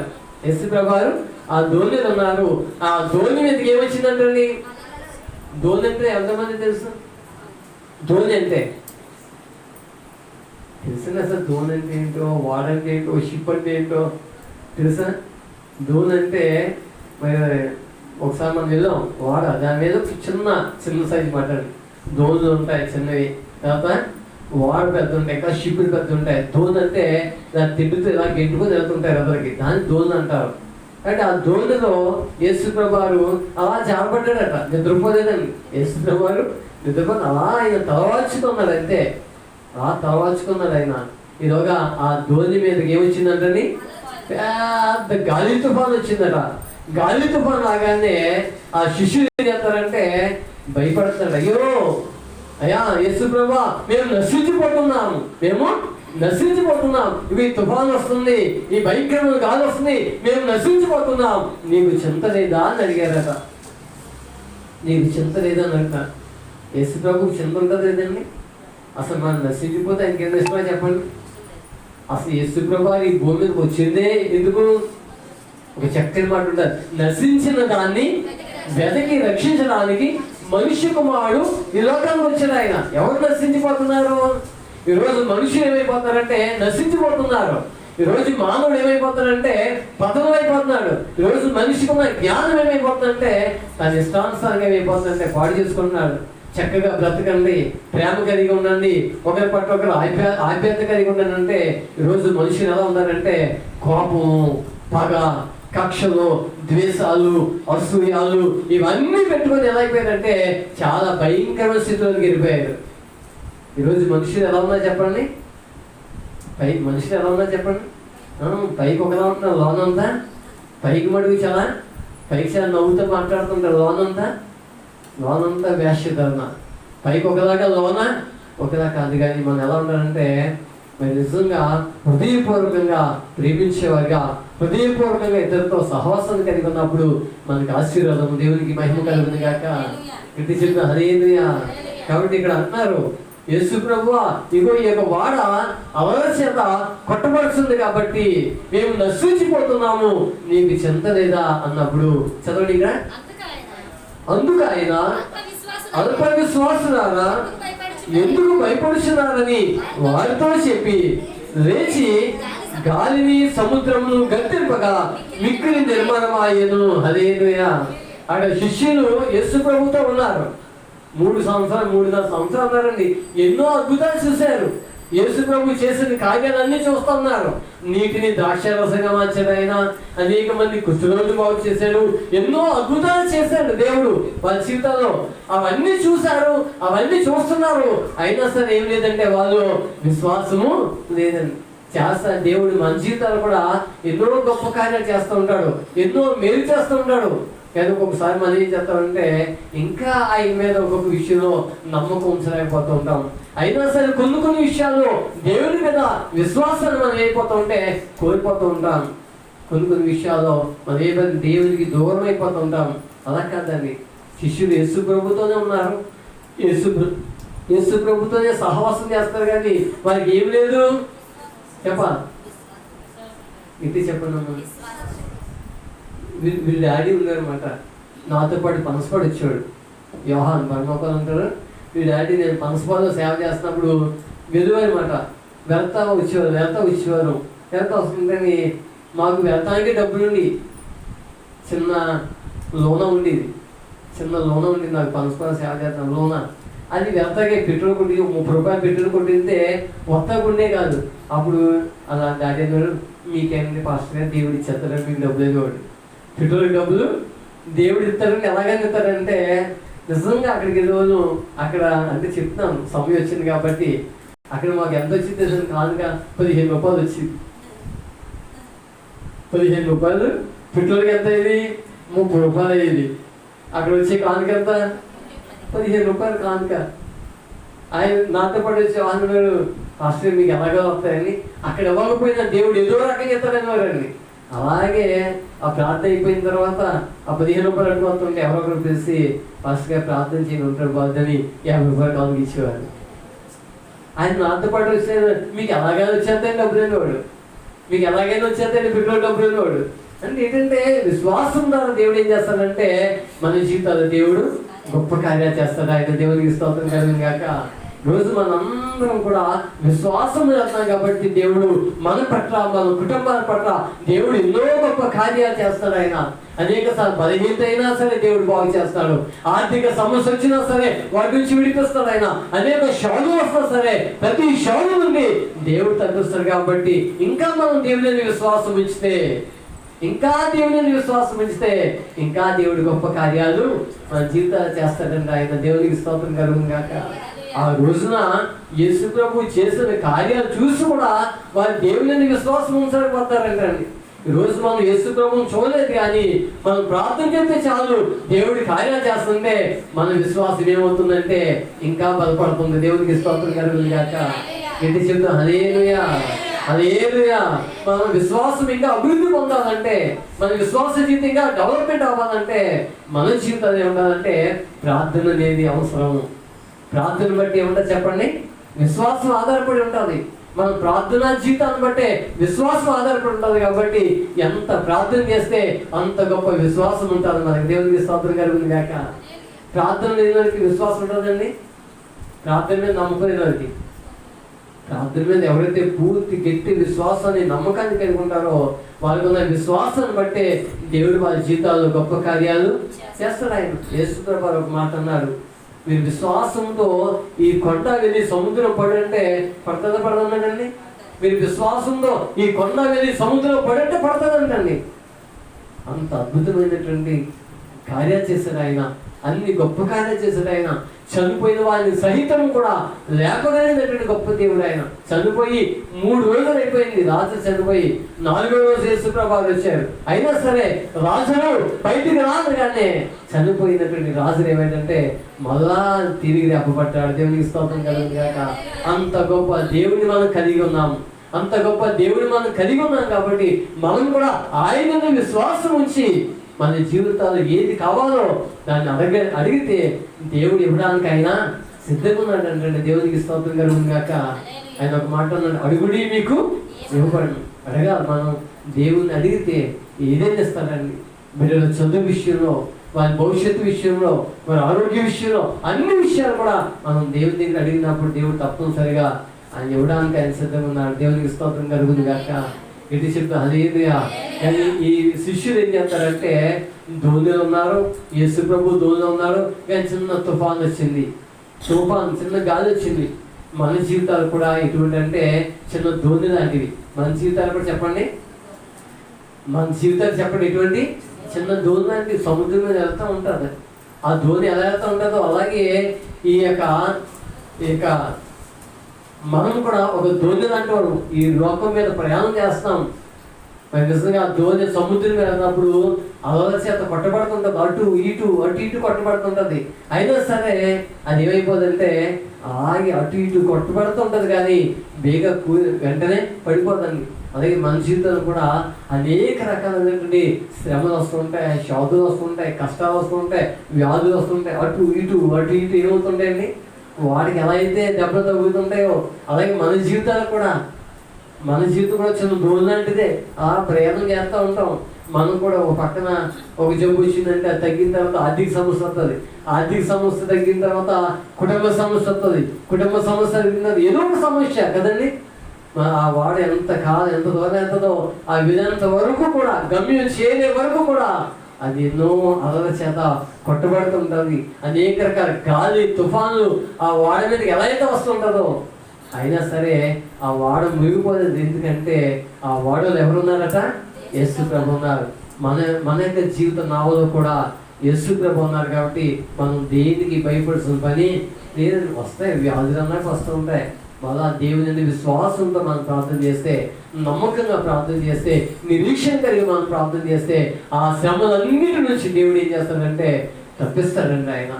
యేసు ప్రభువారు ఆ దోణిలో ఉన్నారు. ఆ దోణి మీదకి ఏమొచ్చిందంటండి? దోణి అంటే ఎంతమంది తెలుసు? దోణి అంటే తెలుసు అసలు? దోణి అంటే ఏంటో, వాడంటే ఏంటో, షిప్ అంటే ఏంటో తెలుసా? దోణి అంటే మరి ఒకసారి మనం వెళ్ళాం వాడ, దాని మీద చిన్న సైజు మాట్లాడి దోణులు ఉంటాయి చిన్నవి, తర్వాత వాడ పెద్ద ఉంటాయి, ఇంకా షిప్పులు పెద్ద ఉంటాయి. దోణి అంటే దాన్ని తింటుతూ ఇలా గెంటుకొని వెళ్తుంటాయి ఎవరికి, దాన్ని దోణి అంటారు. అంటే ఆ దోణిలో యేసు ప్రభువారు అలా జారపడ్డాడట, నిద్రపోలేదండి. యేసు ప్రభువారు నిద్రపోతే అలా ఆయన తలవాల్చుకున్నాడు, అంతే అలా తలవాల్చుకున్నాడు ఆయన. ఈలోగా ఆ దోణి మీదకి ఏమొచ్చిందంటని పెద్ద గాలి తుఫాను వచ్చిందట. గాలి తుఫాను రాగానే ఆ శిష్యులు ఏం చేస్తారంటే భయపడతాడు. అయ్యా యేసు ప్రభువా, మేము నశించిపోతున్నాం, ఇవి తుఫాను వస్తుంది, ఈ భయంకరమైన గాలి వస్తుంది, మేము నశించిపోతున్నాం, నీకు చింత లేదా అని అడిగారట. నీకు చింత లేదని అంట. యేసు ప్రభుకి చింత ఉంటుంది లేదండి? అసలు మనం నశించిపోతే ఆయనకి ఏం ఇష్టమో చెప్పండి. అసలు యేసు ప్రభు ఈ భూమి మీదకి వచ్చిందే ఎందుకు? ఒక చక్కని మాట ఉంటుంది, నశించిన దాన్ని వెతకి రక్షించడానికి మనిషి కుమారుడు ఈ లోకానికి వచ్చాడు. ఆయన ఎవరు నశించిపోతున్నారు? ఈరోజు మనుషులు ఏమైపోతున్నారంటే నశించిపోతున్నారు. ఈరోజు మానవుడు ఏమైపోతాడంటే పతనం అయిపోతున్నాడు. ఈరోజు మనిషికి ఉన్న జ్ఞానం ఏమైపోతుందంటే తన ఇష్టానుసారంగా ఏమైపోతుందంటే పాడు చేసుకుంటున్నాడు. చక్కగా బ్రతకండి, ప్రేమ కలిగి ఉండండి, ఒకరి పట్ల ఒకరు ఆప్యాయత కలిగి ఉండండి అంటే ఈరోజు మనుషులు ఎలా ఉన్నారంటే కోపం, పగ, కక్షలు, ద్వేషాలు, అసూయాలు ఇవన్నీ పెట్టుకొని ఎలా అయిపోయారంటే చాలా భయంకరమైన స్థితిలోకి వెళ్ళిపోయారు. ఈరోజు మనుషులు ఎలా ఉన్నా చెప్పండి, మనుషులు ఎలా ఉన్నా చెప్పండి. పైకి ఒకలా ఉంటున్నారు, లోనంతా పైకి మడుగు చాలా పైకి చాలా నవ్వుతూ మాట్లాడుతుంటారు, లోనంతా వేషధరణ. పైకి ఒకలాగా లోన ఒకలా కాదు. కానీ మనం ఎలా ఉండాలంటే మరి నిజంగా హృదయపూర్వకంగా ప్రేమించేవారుగా, హృదయపూర్వకంగా ఇద్దరితో సహవాసాన్ని కలిగి ఉన్నప్పుడు మనకి ఆశీర్వాదం, దేవునికి మహిమ కలుగుతుంది గాక. ఇది చెప్పిన హల్లెలూయా. కాబట్టి ఇక్కడ అన్నారు, యేసు ప్రభువా, ఇగో ఈ యొక్క వాడ అవల చేత కొట్టబడుతుంది కాబట్టి మేము నశించిపోతున్నాము, నీకు చింత లేదా అన్నప్పుడు చదవండి ఇక్కడ. అందుకు ఆయన అల్ప విశ్వాసులారా ఎందుకు భయపడుచున్నారని వారితో చెప్పి లేచి గాలిని సముద్రమును గద్దింపగా మిక్కిలి నిర్మాణమాయెను. హల్లెలూయా. అక్కడ శిష్యులు యేసు ప్రభుతో ఉన్నారు. 3.5 సంవత్సరాలు ఉన్నారండి. ఎన్నో అద్భుతాలు చూశారు. యేసు ప్రభు చేసిన కార్యాలన్నీ చూస్తున్నారు. నీటిని ద్రాక్షారసంగా మార్చాడు ఆయన, అనేక మంది కుష్ఠరోగులు బాగు చేశాడు, ఎన్నో అద్భుతాలు చేశాడు దేవుడు వాళ్ళ జీవితాల్లో. అవన్నీ చూశారు, అవన్నీ చూస్తున్నారు. అయినా సరే ఏం లేదంటే వాళ్ళు విశ్వాసము లేదండి. చేస్తా దేవుడు మన జీవితాలు కూడా ఎన్నో గొప్ప కార్యాలు చేస్తూ ఉంటాడు, ఎన్నో మేలు చేస్తూ ఉంటాడు. కానీ ఒక్కొక్కసారి మనం ఏం చేస్తామంటే ఇంకా ఆయన మీద ఒక్కొక్క విషయంలో నమ్మకం ఉంచలేకపోతూ ఉంటాం. అయినా సరే కొన్ని విషయాల్లో దేవుని మీద విశ్వాసాన్ని మనం అయిపోతూ ఉంటే కోల్పోతూ ఉంటాం. కొన్ని విషయాల్లో మనం ఏమైనా దేవునికి దూరం అయిపోతూ ఉంటాం. అలా కాదండి, శిష్యులు యేసు ప్రభుతోనే ఉన్నారు, యేసు ప్రభుతోనే సహవాసం చేస్తారు. కానీ వారికి ఏం లేదు ఇది చెప్పండి. వీళ్ళ డాడీ ఉన్నారనమాట, నాతో పాటు పనసపాడు వచ్చాడు, యోహాన్ పరమోపాలు అంటారు. వీళ్ళ డాడీ నేను పనసపాడులో సేవ చేస్తున్నప్పుడు వెలువనమాట వెళ్తా వచ్చేవారు. వెళ్తా వస్తుందని మాకు వెళ్తానికి డబ్బులుండి చిన్న లోన ఉండేది నాకు పనసపాడు సేవ చేస్తాను లోన. అది వెళ్తాకే పెట్రోల్ కొట్టి 30 రూపాయలు పెట్రోల్ కొట్టితే వస్తాకుండే కాదు. అప్పుడు అలా డాడీ అన్నాడు, మీకేంటి పాస్టర్ గారు దేవుడు ఇచ్చేస్తారని మీకు డబ్బులు అనేవాడు. పెట్రోల్ డబ్బులు దేవుడు ఇస్తారని ఎలాగని ఇస్తారంటే నిజంగా అక్కడికి వెళ్ళేవాళ్ళు. అక్కడ అంటే చెప్తాను, సమయం వచ్చింది కాబట్టి అక్కడ మాకు ఎంత వచ్చింది కాదుగా 15 రూపాయలు వచ్చింది. 15 రూపాయలు పెట్రోల్కి ఎంత అయ్యేది? 30 రూపాయలు అయ్యేది. అక్కడ వచ్చే కానుక ఎంత? 15 రూపాయలు కానుక. ఆయన నాతో పాటు వచ్చే వాళ్ళు పాస్టర్ మీకు ఎలాగో వస్తాయని, అక్కడ ఇవ్వకపోయినా దేవుడు ఏదో రకంగా ఇస్తారని వారండి. అలాగే ఆ ప్రార్థన అయిపోయిన తర్వాత ఆ 15 రూపాయలు అడుగుతుంటే ఎవరొకరు పిలిచి ఫస్ట్ గా ప్రార్థన చేయని ఉంటాడు బాగుందని 50 రూపాయలు కానుక ఇచ్చేవాడు. ఆయన నాతో పాటు వచ్చే మీకు ఎలాగైనా వచ్చేద్దండి డబ్బులు అనేవాడు, మీకు ఎలాగైనా వచ్చేద్దండి పెట్రోల్ డబ్బులు అనేవాడు. అంటే ఏంటంటే విశ్వాసం ద్వారా దేవుడు ఏం చేస్తాడంటే మన జీవితాల్లో దేవుడు గొప్ప కార్యాలు చేస్తాడు. ఆయన దేవునికి స్తోత్రం కలుగును గాక. రోజు మనందరం కూడా విశ్వాసం చేస్తాం కాబట్టి దేవుడు మన పట్ల, మన కుటుంబాల పట్ల దేవుడు ఎన్నో గొప్ప కార్యాలు చేస్తాడు. ఆయన అనేక సార్లు బలహీనత అయినా సరే దేవుడు బాగు చేస్తాడు. ఆర్థిక సమస్య వచ్చినా సరే వాటి నుంచి విడిపిస్తాడు. ఆయన అనేక శ్రమలు వస్తున్నా సరే ప్రతి శ్రమ నుండి దేవుడు తగ్గిస్తాడు. కాబట్టి ఇంకా మనం దేవుని విశ్వాసం ఉంచితే, ఇంకా దేవుడి గొప్ప కార్యాలు మన జీవితాలు చేస్తాడండి. ఆయన దేవునికి స్తోత్రం కలుగును గాక. ఆ రోజున యేసు ప్రభు చేసిన కార్యాలు చూసి కూడా వారి దేవుని విశ్వాసం ఉంచలేకపోతారంటండి. ఈరోజు మనం యేసు ప్రభువుని చూడలేదు కానీ మనం ప్రార్థన చేస్తే చాలు దేవుడి కార్యాలు చేస్తుంటే మన విశ్వాసం ఏమవుతుందంటే ఇంకా బలపడుతుంది. దేవునికి స్తోత్రం కలుగును గాక. ఏంటి చెప్తాం? హల్లెలూయా, హల్లెలూయా. మన విశ్వాసం ఇంకా అభివృద్ధి పొందాలంటే, మన విశ్వాస జీవితం ఇంకా డెవలప్మెంట్ అవ్వాలంటే మన జీవితాలు ఏముండాలంటే ప్రార్థన అనేది అవసరం. ప్రార్థన బట్టి ఏముంటుంది చెప్పండి? విశ్వాసం ఆధారపడి ఉంటుంది. మన ప్రార్థనా జీవితాన్ని బట్టే విశ్వాసం ఆధారపడి ఉంటుంది. కాబట్టి ఎంత ప్రార్థన చేస్తే అంత గొప్ప విశ్వాసం ఉంటుంది మనకి. దేవునికి స్తోత్రం కలుగును గాక. ప్రార్థన లేని వారికి విశ్వాసం ఉంటుందండి. ప్రార్థన మీద నమ్మకం లేని వారికి, ప్రార్థన మీద ఎవరైతే పూర్తి గట్టి విశ్వాసాన్ని నమ్మకాన్ని కలిగి ఉంటారో వాళ్ళకు ఉన్న విశ్వాసాన్ని బట్టే దేవుడు వాళ్ళ జీవితాల్లో గొప్ప కార్యాలు చేస్తాడు. ఆయన యేసు ప్రభువు ఒక మాట అన్నారు, మీరు విశ్వాసంతో ఈ కొండ వెళ్ళి సముద్రం పడంటే పడుతుందా పడదండి? మీరు విశ్వాసంతో ఈ కొండ వెళ్ళి సముద్రం పడంటే పడుతుందంటండి. అంత అద్భుతమైనటువంటి కార్యాలు చేశాడు ఆయన. అన్ని గొప్ప కార్యాలు చేశాడు ఆయన. చనిపోయిన వారిని సహితం కూడా లేపగలిగినటువంటి గొప్ప దేవుడు ఆయన. చనిపోయి 3 రోజులు అయిపోయింది. రాజు చనిపోయి 4వ రోజు యేసు ప్రభువు వచ్చారు. అయినా సరే రాజును బయటికి రాగానే చనిపోయినటువంటి రాజు ఏమైందంటే మళ్ళా తిరిగి లేపబడ్డాడు. దేవునికి స్తోత్రం కలుగును గాక. అంత గొప్ప దేవుడిని మనం కలిగి ఉన్నాము. అంత గొప్ప దేవుడిని మనం కలిగి ఉన్నాం కాబట్టి మనం కూడా ఆయనను విశ్వాసం ఉంచి మన జీవితాలు ఏది కావాలో దాన్ని అడిగితే దేవుడు ఇవ్వడానికి ఆయన సిద్ధంగా ఉన్నాడు అంటే దేవునికి స్తోత్రం కలుగును గాక. ఆయన ఒక మాట అన్నాడు, అడుగుడి మీకు ఇవ్వబడను. అడగాలి మనం. దేవుణ్ణి అడిగితే ఏదైనా ఇస్తాడండి. బిడ్డల చదువు విషయంలో, వారి భవిష్యత్తు విషయంలో, వారి ఆరోగ్య విషయంలో, అన్ని విషయాలు కూడా మనం దేవుని దగ్గర అడిగినప్పుడు దేవుడు తప్పనిసరిగా ఆయన ఇవ్వడానికి ఆయన సిద్ధంగా ఉన్నాడు. దేవునికి స్తోత్రం కలుగును గాక. ఇది చెప్తా హల్లెలూయా. కానీ ఈ శిష్యులు ఏం చేస్తారంటే ధోనిలో ఉన్నారు, యేసు ప్రభు ధోనిలో ఉన్నారు. కానీ చిన్న తుఫాన్ వచ్చింది, చిన్న గాలి వచ్చింది. మన జీవితాలు కూడా ఎటువంటి అంటే చిన్న ధోని లాంటివి. మన జీవితాలు కూడా చెప్పండి, మన జీవితాలు చెప్పండి ఎటువంటి చిన్న ధోని లాంటివి. సముద్రం మీద వెళ్తూ ఉంటుంది. ఆ ధోని ఎలా వెళ్తూ ఉంటుందో అలాగే ఈ యొక్క మనం కూడా ఒక ధోని లాంటి వాడు ఈ లోకం మీద ప్రయాణం చేస్తాం. మరి నిజంగా ధోని సముద్రం మీద వెళ్ళినప్పుడు అలల చేత కొట్టబడుతుంటుంది. అటు ఇటు కొట్టబడుతుంటుంది. అయినా సరే అది ఏమైపోతుందంటే ఆగి అటు ఇటు కొట్టబడుతుంటుంది కానీ బేగా వెంటనే పడిపోతుంది. అలాగే మన జీవితంలో కూడా అనేక రకాలైనటువంటి శ్రమలు వస్తుంటాయి, శోధనలు వస్తుంటాయి, కష్టాలు వస్తుంటాయి, వ్యాధులు వస్తుంటాయి. అటు ఇటు ఏమవుతుంటాయండి? వాడికి ఎలా అయితే దెబ్బలు తగ్గుతుంటాయో అలాగే మన జీవితం కూడా చిన్న దూరం లాంటిదే. ఆ ప్రయాణం చేస్తూ ఉంటాం. మనం కూడా ఒక పక్కన ఒక జబ్బు వచ్చిందంటే అది తగ్గిన తర్వాత ఆర్థిక సమస్య వస్తుంది. ఆర్థిక సమస్య తగ్గిన తర్వాత కుటుంబ సమస్య వస్తుంది. కుటుంబ సమస్య తగ్గిన తర్వాత ఏదో ఒక సమస్య కదండి. ఆ వాడు ఎంత దూరం ఎంతదో ఆ విధానంత వరకు కూడా గమ్యం చేరే వరకు కూడా అది ఎన్నో అలల చేత కొట్టబడుతుంటుంది. అనేక రకాల గాలి తుఫాన్లు ఆ వాడ మీదకి ఎలా అయితే వస్తుంటుందో అయినా సరే ఆ వాడ మునిగిపోలేదు. ఎందుకంటే ఆ వాడలో ఎవరున్నారట? యేసు ప్రభు ఉన్నారు. మన యొక్క జీవిత నావలో కూడా యేసు ప్రభు ఉన్నారు. కాబట్టి మనం దేనికి భయపడుతున్న పని లేదని. వస్తాయి వ్యాధులు అన్నాక వస్తూ ఉంటాయి. మళ్ళా దేవుని విశ్వాసంతో మనం ప్రార్థన చేస్తే, నమ్మకంగా ప్రార్థన చేస్తే, నిరీక్షణ కలిగి మనం ప్రార్థన చేస్తే ఆ శ్రమలన్నిటి నుంచి దేవుడు ఏం చేస్తాడంటే తప్పిస్తాడండి. ఆయన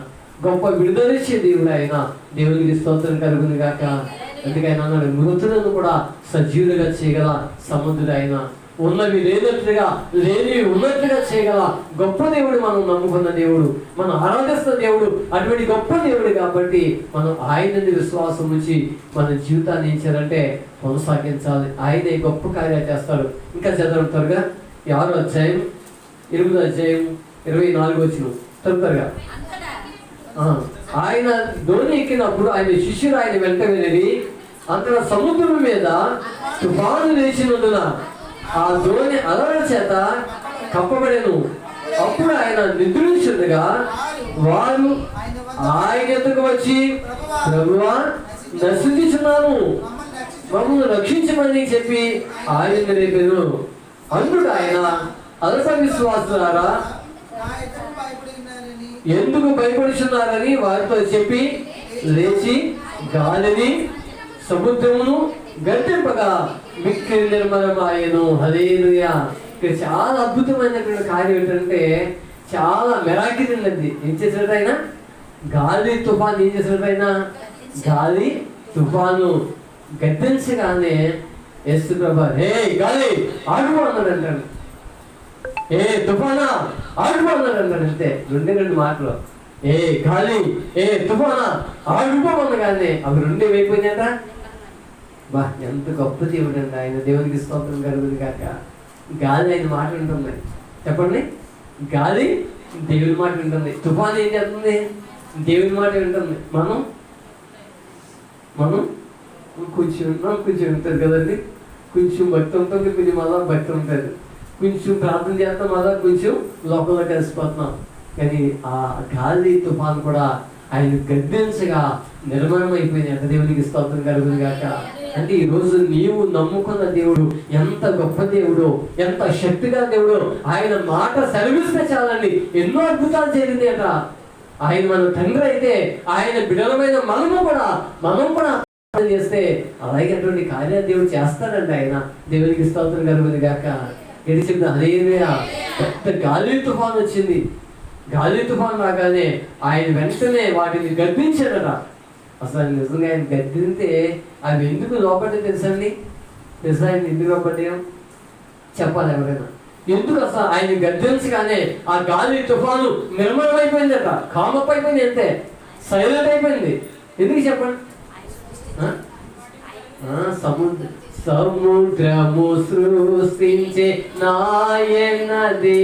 గొప్ప విడుదలిచ్చే దేవుడు ఆయన. దేవునికి స్తోత్రం కలుగును గాక. అందుకైనా అన్నాడు, మృతులను కూడా సజీవులుగా చేయగల సముద్రుడు ఆయన. ఉన్నవి లేనట్లుగా లేనివి ఉన్నట్లుగా చేయగల గొప్ప దేవుడు మనం నమ్ముకున్న దేవుడు, మనం ఆరాధిస్తున్న దేవుడు. అటువంటి గొప్ప దేవుడు కాబట్టి మనం ఆయనని విశ్వాసం నుంచి మన జీవితాన్ని ఏం చేయాలంటే కొనసాగించాలి. ఆయనే గొప్ప కార్యాలు చేస్తాడు. ఇంకా చదవడం త్వరగా 6వ అధ్యాయం 8వ అధ్యాయం 24 వచ్చిన త్వరగా. ఆయన ధోని ఎక్కినప్పుడు ఆయన శిష్యులు ఆయన వెంట వెళ్ళి అంతటా సముద్రం మీద తుఫాను లేచినందున ఆ ధోని అలల చేత కప్పబడెను. అప్పుడు ఆయన నిద్రించుండగా వారు ఆయన ఎదుకు వచ్చి, ప్రభువా నశించుచున్నాము, మమ్మల్ని రక్షించమని చెప్పి ఆయన రేపెను. అందుకు ఆయన, అల్ప విశ్వాసులారా ఎందుకు భయపడుచున్నారని వారితో చెప్పి లేచి గాలిని సముద్రమును గట్టెంపగా మిక్కిలి నిర్మలమాయెను. హల్లెలూయా. ఇక్కడ చాలా అద్భుతమైనటువంటి కార్యం ఏంటంటే చాలా మెరాకిల్ అది. ఏం చేసినట్టు ఆయన గాలి తుఫాను ఏం చేసినట్టు ఆయన గాలి తుఫాను గద్దించగానే యేసు ప్రభు హే గాలి ఆగిపో అన్నాడు అంటాడు. ఏ తుఫానా ఆగిపో అన్నాడు అంటాడు. అంతే రెండు మాటలు. ఏ గాలి ఏ తుఫానా ఆగిపోమన్నగానే అవి రెండు ఏమైపోయినాయట. బా ఎంత గొప్ప దేవుడు అండి ఆయన. దేవునికి స్తోత్రం కలుగుతుంది కాక. గాలి ఆయన మాట వింటుంది. చెప్పండి, గాలి దేవుని మాట వింటుంది. తుఫాను ఏం చేస్తుంది? దేవుని మాట వింటుంది. మనం కొంచెం ఉంటుంది కదండి. కొంచెం భక్తి ఉంటుంది, కొంచెం మళ్ళా భక్తి ఉంటుంది. కొంచెం ప్రార్థన చేస్తాం, మళ్ళా కొంచెం లోపల కలిసిపోతున్నాం. కానీ ఆ గాలి తుఫాను కూడా ఆయన గద్దించగా నిర్మాణం అయిపోయింది. ఎంత దేవునికి స్తోత్రం కలుగుతుంది కాక. అంటే ఈరోజు నీవు నమ్ముకున్న దేవుడు ఎంత గొప్ప దేవుడు, ఎంత శక్తిగా దేవుడు. ఆయన మాట సెలవిస్తే చాలండి ఎన్నో అద్భుతాలు జరిగింది అట. ఆయన మన తండ్రి అయితే ఆయన బిడలమైన మనం కూడా చేస్తే అలాగే అటువంటి కార్యాలు దేవుడు చేస్తాడండి. ఆయన దేవునికి స్తోత్రం కలుగుతుంది కాక. ఎడి చెప్తా హల్లెలూయా. పెద్ద గాలి తుఫాను వచ్చింది. గాలి తుఫాను రాగానే ఆయన వెంటనే వాటిని గద్దించాడట. అసలు నిజంగా ఆయన గద్దింతే అవి ఎందుకు లోపడి తెలుసండి? తెలుసా ఆయన ఎందుకు లోపడ్డాయో చెప్పాలి ఎవరైనా. ఎందుకు అసలు ఆయన గద్దించగానే ఆ గాలి తుఫాను నిర్మలం అయిపోయిందట. కామప్ అయిపోయింది, అంతే సైలెంట్ అయిపోయింది. ఎందుకు చెప్పండి? సముద్రము సృష్టించే నాయనదే,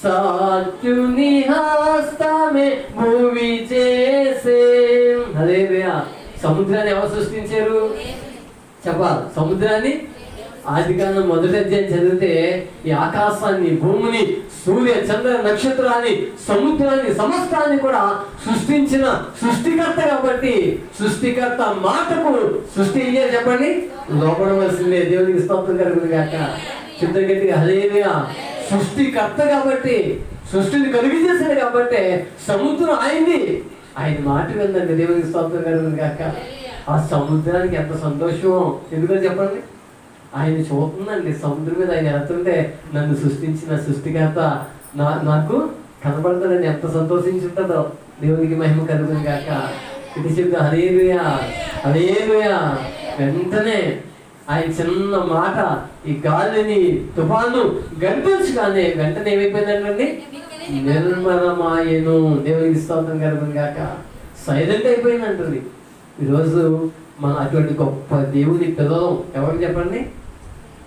సాత్యుని హస్తమే భూమి చేసే. హల్లెలూయా. సముద్రాన్ని ఎవరు సృష్టించారు చెప్పాలి? సముద్రాన్ని ఆదికాండం 1వ అధ్యాయం చదివితే ఈ ఆకాశాన్ని, భూమిని, సూర్య చంద్ర నక్షత్రాన్ని, సముద్రాన్ని, సమస్తాన్ని కూడా సృష్టించిన సృష్టికర్త కాబట్టి సృష్టికర్త మాటకు సృష్టి ఏం చేయాలి చెప్పండి? లోపడవలసిందే. దేవునికి స్తోత్రం కలుగుతుంది కాక. చిత్ర గట్టిగా హల్లెలూయా. సృష్టికర్త కాబట్టి, సృష్టిని కలిగి చేశాడు కాబట్టి సముద్రం ఆయన్ని, ఆయన మాట విందండి. దేవునికి స్తోత్రం కలుగుతుంది కాక. ఆ సముద్రానికి ఎంత సంతోషం. ఎందుకని చెప్పండి? ఆయన చూస్తుందండి సముద్రం మీద. ఆయన వెళ్తుంటే నన్ను సృష్టించిన సృష్టికర్త నాకు కనపడతానని ఎంత సంతోషించుంటుందో. దేవునికి మహిమ కలుగుతుంది కాక. ఇది చెప్తా హల్లెలూయా హల్లెలూయా. వెంటనే ఆయన చిన్న మాట ఈ గాలిని తుఫాను గద్దించగానే వెంటనే ఏమైపోయిందండి? నిర్మలమాయను. దేవునికి స్తోత్రం కలుగుతుంది కాక. సైలెంట్ అయిపోయిందంటుంది. ఈరోజు మన అటువంటి గొప్ప దేవుని పిల్లలు ఎవరు చెప్పండి?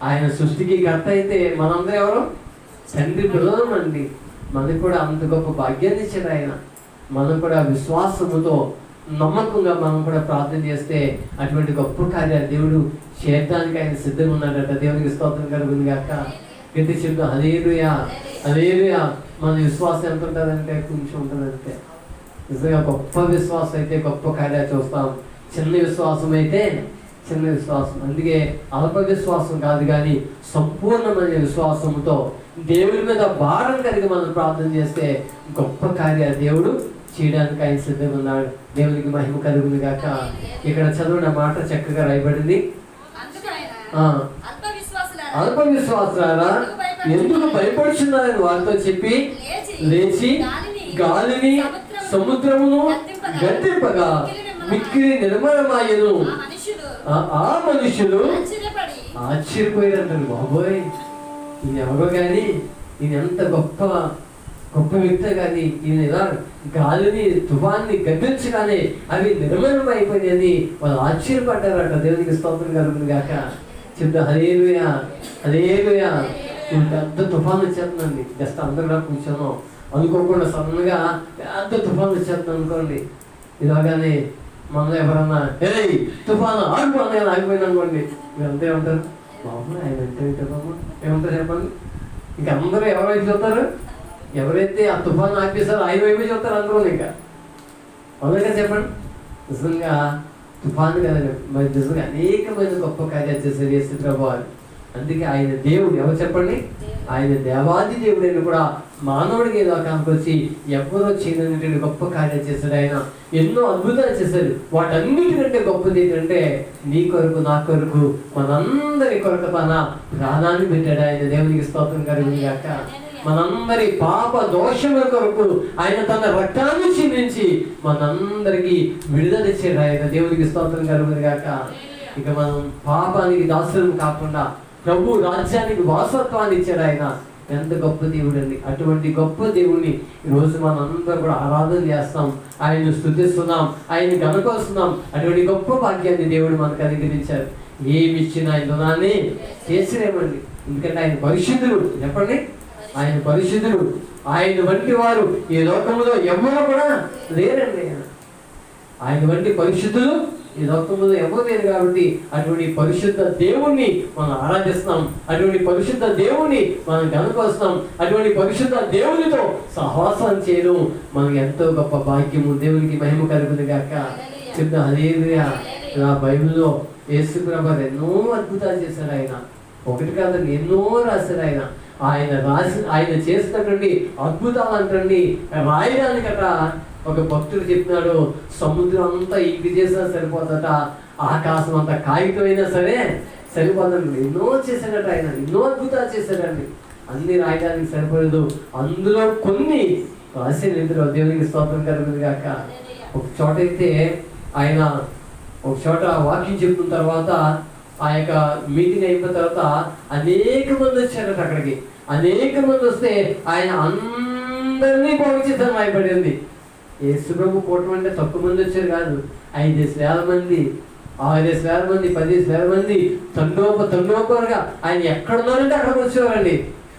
ఆయన సృష్టికి కర్త అయితే మనందరూ ఎవరు? తండ్రి పిల్లలు అండి. మనకు కూడా అంత గొప్ప భాగ్యాన్ని ఇచ్చాడు ఆయన. మనం కూడా విశ్వాసముతో నమ్మకంగా మనం కూడా ప్రార్థన చేస్తే అటువంటి గొప్ప కార్యాలు దేవుడు చేయడానికి ఆయన సిద్ధంగా ఉన్నాడట. దేవునికి స్తోత్రం కలుగుతుంది కాక. గట్టి చెప్తాం హల్లెలూయా హల్లెలూయా. మన విశ్వాసం ఎంత ఉంటుందంటే కొంచెం ఉంటుందంటే. నిజంగా గొప్ప విశ్వాసం అయితే గొప్ప కార్యాలు చూస్తాం. చిన్న విశ్వాసం అయితే చిన్న విశ్వాసం. అందుకే అల్ప విశ్వాసం కాదు కానీ సంపూర్ణమైన విశ్వాసంతో దేవుడి మీద భారం కలిగి మనం ప్రార్థన చేస్తే గొప్ప కార్యాలు దేవుడు చేయడానికి ఆయన సిద్ధంగా ఉన్నాడు. దేవునికి మహిమ కలుగుతుంది కాక. ఇక్కడ చదువున మాట చక్కగా రాయబడింది. అల్ప విశ్వాసారా ఎందుకు భయపడుచున్నారని వారితో చెప్పి లేచి గాలిని సముద్రమును గద్దింపగా మిక్కిలి నిర్మలమాయను. ఆ మనుషులు ఆశ్చర్యపోయారంటారు. బాబోయ్ ఈయన ఎవరో కానీ ఈయన ఎంత గొప్ప వ్యక్తి కానీ ఈయన ఇలా గాలిని తుఫాన్ని గద్దించగానే అవి నిర్మలం అయిపోయినాయని వాళ్ళు ఆశ్చర్యపడ్డారట. దేవునికి స్తోత్రం కలుగుతుంది కాక. చెప్తా హల్లెలూయా హల్లెలూయా. పెద్ద తుఫాను వచ్చేస్తుందండి. జస్ట్ అందరూ కూడా కూర్చోను అనుకోకుండా సడన్గా పెద్ద తుఫాను వచ్చేస్తుంది అనుకోండి. ఇలాగానే మనలో ఎవరన్నా తుఫాను ఆగిపోయింది అనుకోండి, మీరు అంతే ఉంటారు. బాబు ఆయన అంటే బాబు ఏమంటారు చెప్పండి? ఇంకా అందరూ ఎవరైతే చూస్తారు? ఎవరైతే ఆ తుఫాను ఆపేస్తారో ఆయన వైపు చూస్తారు అందరూ. ఇంకా అందుకే చెప్పండి. నిజంగా తుఫాను కదండి, మరి నిజంగా అనేకమైన గొప్ప కార్యాలు చేశారు యేసు ప్రభువు. అందుకే ఆయన దేవుడు. ఎవరు చెప్పండి? ఆయన దేవాది దేవుడైన కూడా మానవుడికి ఏదో కానికి వచ్చి ఎవరో చేయనటువంటి గొప్ప కార్యం చేశాడు. ఆయన ఎన్నో అద్భుతాలు చేశాడు. వాటన్నిటికంటే గొప్పది ఏంటంటే నీ కొరకు నా కొరకు మనందరి కొరకు తన ప్రాణాన్ని పెట్టాడు ఆయన. దేవునికి స్తోత్రం కలుగును గాక. మనందరి పాప దోషముల కొరకు ఆయన తన రక్తాన్ని చిందించి మనందరికి విడుదల ఇచ్చాడు ఆయన. దేవునికి స్తోత్రం కలుగును గాక. ఇక మనం పాపానికి దాసులం కాకుండా ప్రభు రాజ్యానికి వారసత్వాన్ని ఇచ్చాడు ఆయన. ఎంత గొప్ప దేవుడు అండి. అటువంటి గొప్ప దేవుడిని ఈరోజు మనం అందరం కూడా ఆరాధన చేస్తాం, ఆయన్ని స్తుతిస్తున్నాం, ఆయన్ని గణపరుస్తున్నాం. అటువంటి గొప్ప భాగ్యాన్ని దేవుడు మనకు అనుగ్రహించారు. ఏమి ఇచ్చిన ఆయన రుణాన్ని చేసిరేమండి. ఎందుకంటే ఆయన పరిశుద్ధుడు. చెప్పండి, ఆయన పరిశుద్ధుడు. ఆయన వంటి వారు ఈ లోకంలో ఎవరు కూడా లేరండి. ఆయన వంటి పరిశుద్ధులు ఈ లోకంలో ఎవరు లేరు. కాబట్టి అటువంటి పరిశుద్ధ దేవుణ్ణి మనం ఆరాధిస్తున్నాం, అటువంటి పరిశుద్ధ దేవుణ్ణి మనం గణపరుస్తున్నాం. అటువంటి పరిశుద్ధ దేవునితో సహవాసం చేయడం మనకి ఎంతో గొప్ప భాగ్యము. దేవునికి మహిమ కలుగును గాక. చెప్తా హల్లెలూయా. నా బైబిల్లో యేసు ప్రభువు ఎన్నో అద్భుతాలు చేశాడు ఆయన. ఒకటి కాదండి, ఎన్నో రాశాడు ఆయన. ఆయన చేసినటువంటి అద్భుతాలు అంటండి రాయడానికట ఒక భక్తుడు చెప్తున్నాడు, సముద్రం అంతా ఇంటి చేసినా సరిపోతట, ఆకాశం అంతా కాగితమైనా సరే సరిపోదండి. ఎన్నో చేశాడట ఆయన, ఎన్నో అద్భుతాలు చేశాడండి. అన్ని రాయడానికి సరిపోలేదు. అందులో కొన్ని రాసిన ఇందులో దేవునికి స్తోత్రం కలుగును గాక. ఒక చోట అయితే ఆయన ఒక చోట వాక్యం చెప్తున్న తర్వాత ఆ యొక్క మీటింగ్ అయిపోయిన తర్వాత అనేక మంది వచ్చారట అక్కడికి. అనేక మంది వస్తే ఆయన అందరినీ బాగు చేద్దాం భయపడింది. యేసు ప్రభు కూటమి అంటే తక్కువ మంది వచ్చారు కాదు, 5,000 మంది, 6,000 మంది, 10,000 మంది తండోపరుగా ఆయన ఎక్కడున్నారంటే అక్కడికి వచ్చేవారండి.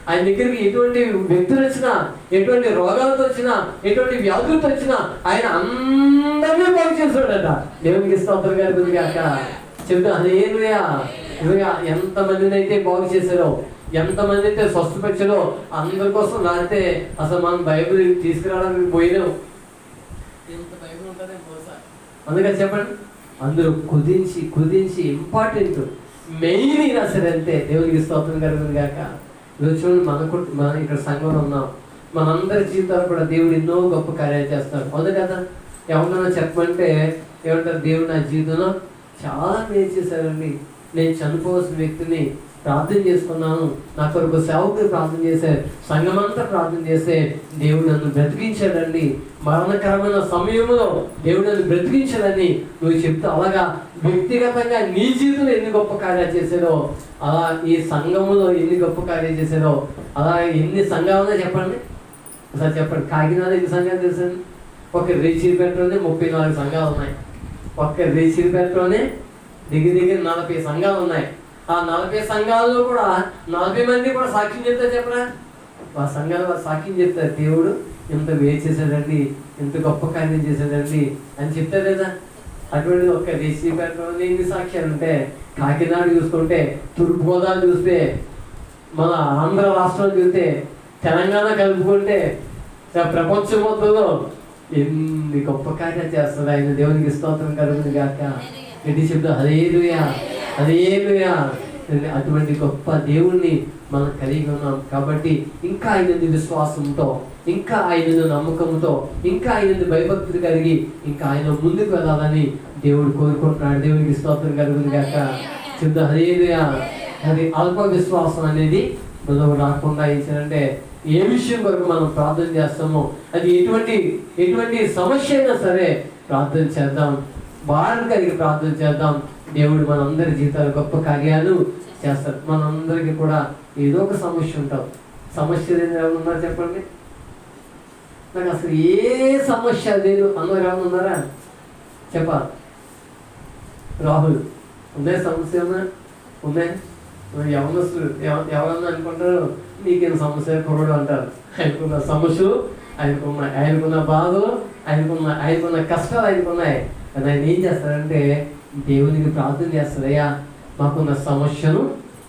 ఆయన దగ్గరికి ఎటువంటి వ్యక్తులు వచ్చినా, ఎటువంటి రోగాలతో వచ్చినా, ఎటువంటి వ్యాధులతో వచ్చినా ఆయన అందరినీ బాగు చేస్తాడట. దేవునికి స్తోత్రం కలుగును గాక. చెప్తా హల్లెలూయా. ఎంతమందిని అయితే బాగు చేశారో, ఎంతమంది అయితే స్వస్థపరిచారో అందరి కోసం రాస్తే అసలు మనం బైబిల్ తీసుకురావడానికి పోయినాం. ఎంత బైబిల్ ఉంటుందే బహుశా. అందుకని చెప్పండి, అందరూ కుదించి ఇంపార్టెంట్ మెయిన్ రాశారంటే. దేవునికి స్తోత్రం కలుగును గాక. ఈరోజు చూడండి, మనం ఇక్కడ సంఘంలో ఉన్నాం. మనందరి జీవితాలు కూడా దేవుడు ఎన్నో గొప్ప కార్యాలు చేస్తారు. అవును కదా. ఎవరన్నా చెప్పమంటే ఏమంటారు, దేవుడు నా జీవితంలో చాలా మేలు చేశారండి. నేను చనిపోవాల్సిన వ్యక్తిని ప్రార్థన చేసుకున్నాను, నా కొరకు సేవకులు ప్రార్థన చేశారు, సంఘమంతా ప్రార్థన చేస్తే దేవుడు నన్ను బ్రతికించాడండి. మరణకరమైన సమయంలో దేవుడు నన్ను బ్రతికించాడని నువ్వు చెప్తే, అలాగా వ్యక్తిగతంగా నీ జీవితంలో ఎన్ని గొప్ప కార్యాలు చేశారో, అలా ఈ సంఘములో ఎన్ని గొప్ప కార్యాలు చేశారో, అలా ఎన్ని సంఘాలున్నా చెప్పండి. ఒకసారి చెప్పండి, కాకినాడ ఎన్ని సంఘాలు తెలుసండి? ఒక రీచిపేటలోనే 34 సంఘాలు ఉన్నాయి. ఒక్క రీచిపేటలోనే దగ్గర 40 సంఘాలు ఉన్నాయి. ఆ 40 సంఘాల్లో కూడా 40 మంది కూడా సాక్ష్యం చెప్తారు. చెప్పరా, ఆ సంఘాలు సాక్ష్యం చెప్తారు, దేవుడు ఇంత వేచి చేశాడండి, ఇంత గొప్ప కార్యం చేశాడండి అని చెప్తారు కదా. అటువంటి ఒక్క రీచిపేటలోనే ఎన్ని సాక్ష్యాలు ఉంటే, కాకినాడ చూసుకుంటే, తూర్పుగోదావరి చూస్తే, మన ఆంధ్ర రాష్ట్రం చూస్తే, తెలంగాణ కలుపుకుంటే, ప్రపంచం మొత్తంలో ఎన్ని గొప్ప కార్యాలు చేస్తారు ఆయన. దేవునికి స్తోత్రం కలుగును గాక. ఎట్టి చెప్తా హల్లెలూయా, హల్లెలూయా. అటువంటి గొప్ప దేవుణ్ణి మనం కలిగి ఉన్నాం. కాబట్టి ఇంకా ఆయన విశ్వాసంతో, ఇంకా ఆయన నమ్మకంతో, ఇంకా ఆయన భయభక్తులు కలిగి ఇంకా ఆయన ముందుకు వెళ్ళాలని దేవుడు కోరుకుంటున్నాడు. దేవునికి స్తోత్రం కలుగును గాక. చెప్తా హల్లెలూయా. అది అల్ప విశ్వాసం అనేది మనం రాకుండా ఇచ్చారంటే, ఏ విషయం కొరకు మనం ప్రార్థన చేస్తామో అది ఎటువంటి సమస్య అయినా సరే ప్రార్థన చేద్దాం, భారం కలిగి ప్రార్థన చేద్దాం. దేవుడు మనందరి జీవితాలు గొప్ప కార్యాలు చేస్తారు. మనందరికీ కూడా ఏదో ఒక సమస్య ఉంటాం. సమస్య ఎవరు ఉన్నారు చెప్పండి? నాకు అసలు ఏ సమస్య లేదు అన్నవారు ఎవరు ఉన్నారా? చెప్పాలి. రాహుల్, ఉన్నాయి సమస్య ఉన్నాయి. ఎవరొస్తారు, ఎవరన్నా అనుకుంటారు నీకేం సమస్య కుర్రడు అంటారు. ఆయనకున్న సమస్యలు ఆయనకున్నాయి, ఆయనకున్న బాధలు ఆయనకున్న కష్టాలు ఆయనకున్నాయి. కానీ ఆయన ఏం చేస్తారంటే దేవునికి ప్రార్థన చేస్తారయ్యా, మాకున్న సమస్యను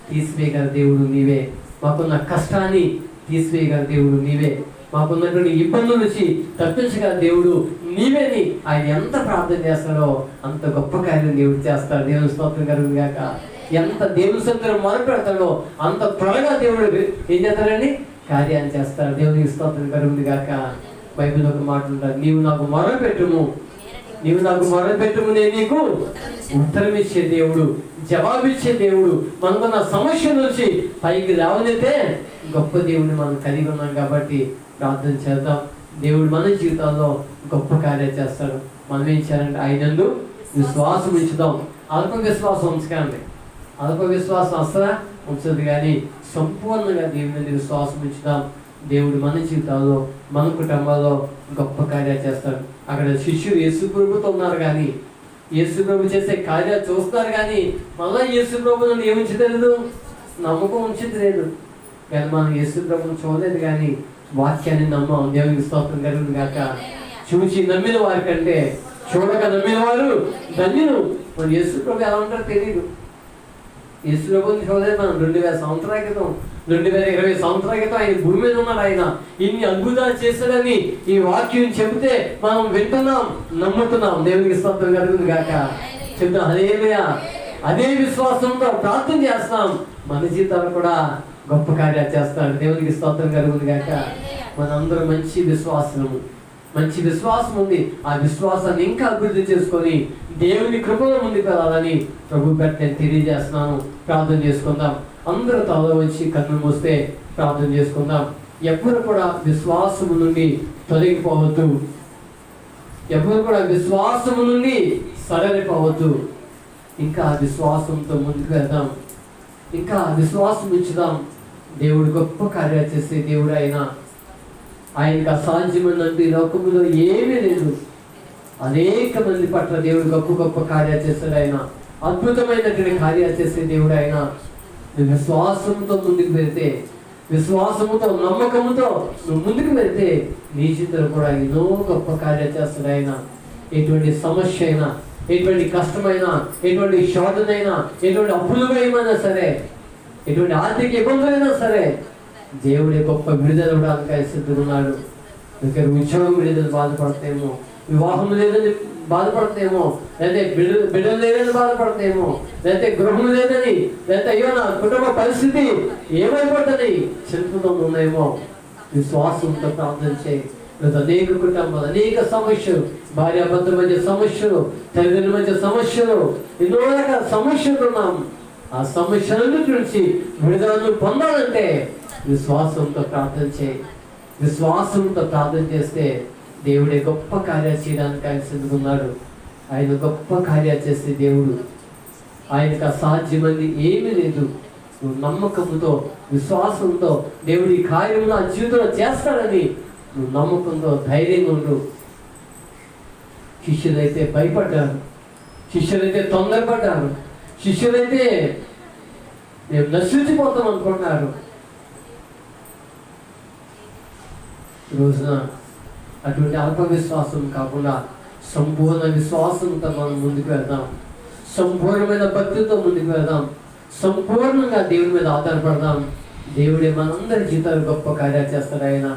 తీసివేయగల దేవుడు నీవే, మాకున్న కష్టాన్ని తీసివేయగల దేవుడు నీవే, మాకున్నటువంటి ఇబ్బందుల నుంచి తప్పించగల దేవుడు నీవేని ఆయన ఎంత ప్రార్థన చేస్తాడో అంత గొప్ప కార్యం దేవుడు చేస్తాడు. దేవుని స్తోత్రం కలుగును గాక. ఎంత దేవుని సన్నిధిలో మొరపెడతాడో అంత త్వరగా దేవుడు ఏం చేస్తాడండి? కార్యాన్ని చేస్తాడు. దేవునికి స్తోత్రం కలుగును గాక. బైబిల్ ఒక మాట ఉంటారు, నీవు నాకు మొరపెట్టుము, నీవు నాకు మొరపెట్టుము, నేను నీకు ఉత్తరం ఇచ్చే దేవుడు, జవాబిచ్చే దేవుడు. మనకున్న సమస్య నుంచి పైకి లేవనైతే గొప్ప దేవుడిని మనం కలిగి ఉన్నాం కాబట్టి ప్రార్థన చేద్దాం. దేవుడు మన జీవితాల్లో గొప్ప కార్యాలు చేస్తాడు. మనం ఏం చేయాలంటే ఆయనందు విశ్వాసం ఉంచుదాం. అల్ప విశ్వాసం ఉంచకండి. అల్ప విశ్వాసం అసలు ఉంచదు, కానీ సంపూర్ణంగా దేవుని విశ్వాసం ఉంచుదాం. దేవుడు మన జీవితాల్లో మన కుటుంబాల్లో గొప్ప కార్యాలు చేస్తాడు. అక్కడ శిష్యులు యేసు ప్రభుతో ఉన్నారు, కానీ యేసు ప్రభు చేసే కార్యాలు చూస్తున్నారు, కానీ మళ్ళీ యేసు ప్రభుని ఏముంచలేదు, నమ్మకం ఉంచలేదు. కానీ మనం యేసు ప్రభుని చూడలేదు, కానీ వాక్యాన్ని నమ్మాం. దేవునికి స్తోత్రం కలుగును గాక. చూచి నమ్మిన వారి కంటే చూడక నమ్మిన వారు ధన్యులు. మన యేసు ప్రభు ఎలా ఉంటారో తెలియదు. యేసు ప్రభుని చూడలేదు మనం 2000 సంవత్సరాల క్రితం, 2020 సంవత్సరాల క్రితం ఆయన భూమి మీద ఉన్నాడు. ఆయన ఇన్ని అద్భుతాలు చేశాడని ఈ వాక్యం చెబితే మనం వింటున్నాం, నమ్ముతున్నాం. దేవునికి స్తోత్రం కలుగును గాక. చెప్తాం హల్లెలూయా. అదే విశ్వాసంతో ప్రార్థన చేస్తాం. మన జీవితాలు కూడా గొప్ప కార్యాలు చేస్తాడు. దేవునికి స్తోత్రం కలుగును గాక. మనందరం మంచి విశ్వాసం ఉంది. ఆ విశ్వాసాన్ని ఇంకా అభివృద్ధి చేసుకొని దేవుని కృపలో ముందుకు వెళ్ళాలని ప్రభు పేరిట నేను తెలియజేస్తున్నాను. ప్రార్థన చేసుకుందాం. అందరూ తల వచ్చి కన్ను మూస్తే ప్రార్థన చేసుకుందాం. ఎవరు కూడా విశ్వాసము నుండి తొలగిపోవద్దు. ఎవరు కూడా విశ్వాసము నుండి సడలిపోవద్దు. ఇంకా విశ్వాసంతో ముందుకు వెళ్దాం. ఇంకా విశ్వాసం ఉంచుదాం. దేవుడు గొప్ప కార్యాలు చేసే దేవుడు ఆయనకు అసాధ్యమైనంటూ ఈ లోకంలో ఏమీ లేదు. అనేక మంది పట్ల దేవుడు గొప్ప కార్యాలు చేస్తాడు. ఆయన అద్భుతమైనటువంటి కార్యాలు చేసే దేవుడు. ఆయన విశ్వాసంతో ముందుకు వెళ్తే, విశ్వాసముతో నమ్మకముతో నువ్వు ముందుకు వెళ్తే నీ జీవితంలో కూడా ఎన్నో గొప్ప కార్యాలు చేస్తాడు. ఆయన ఎటువంటి సమస్య అయినా, ఎటువంటి కష్టమైనా, ఎటువంటి శోధనైనా, ఎటువంటి అప్పులమైనా సరే, ఎటువంటి ఆర్థిక ఇబ్బందులైనా సరే దేవుడే గొప్ప విడుదల ఇవ్వడానికి సిద్ధున్నాడు. ఇక్కడ ఉద్యోగం లేదని బాధపడతాయేమో, వివాహం లేదని బాధపడతాయేమో, లేకపోతే బిడ్డలు లేదని బాధపడతాయేమో, లేకపోతే గృహం లేదని, లేకపోతే అయ్యో నా కుటుంబ పరిస్థితి ఏమైపోతుంది చింతతో ఉన్నాయేమో. విశ్వాసంతో ప్రార్థన చేయి. అనేక కుటుంబాలు, అనేక సమస్యలు, భార్యాభర్తల మధ్య సమస్యలు, తల్లిదండ్రుల మధ్య సమస్యలు, ఎన్నో రకాల సమస్యలు ఉన్నాం. ఆ సమస్యలన్నిటి నుంచి విడుదలను పొందాలంటే విశ్వాసంతో ప్రార్థన చేయి. విశ్వాసంతో ప్రార్థన చేస్తే దేవుడే గొప్ప కార్యాలు చేయడానికి ఆయన సిద్ధుకున్నాడు. ఆయన గొప్ప కార్యాలు చేసే దేవుడు. ఆయనకు అసాధ్యమని ఏమీ లేదు. నువ్వు నమ్మకంతో, విశ్వాసంతో దేవుడు ఈ కార్యం నా జీవితంలో చేస్తాడని నువ్వు నమ్మకంతో ధైర్యంగా ఉండు. శిష్యులైతే భయపడ్డారు, శిష్యులైతే తొందరపడ్డారు, శిష్యులైతే మేము నశించిపోతాం అనుకున్నారు. రోజున అటువంటి అల్ప విశ్వాసం కాకుండా సంపూర్ణ విశ్వాసంతో మనం ముందుకు వెళ్దాం. సంపూర్ణమైన భక్తితో ముందుకు వెళ్దాం. సంపూర్ణంగా దేవుని మీద ఆధారపడదాం. దేవుడే మనందరి జీవితాలు గొప్ప కార్యాలు చేస్తాడు. ఆయన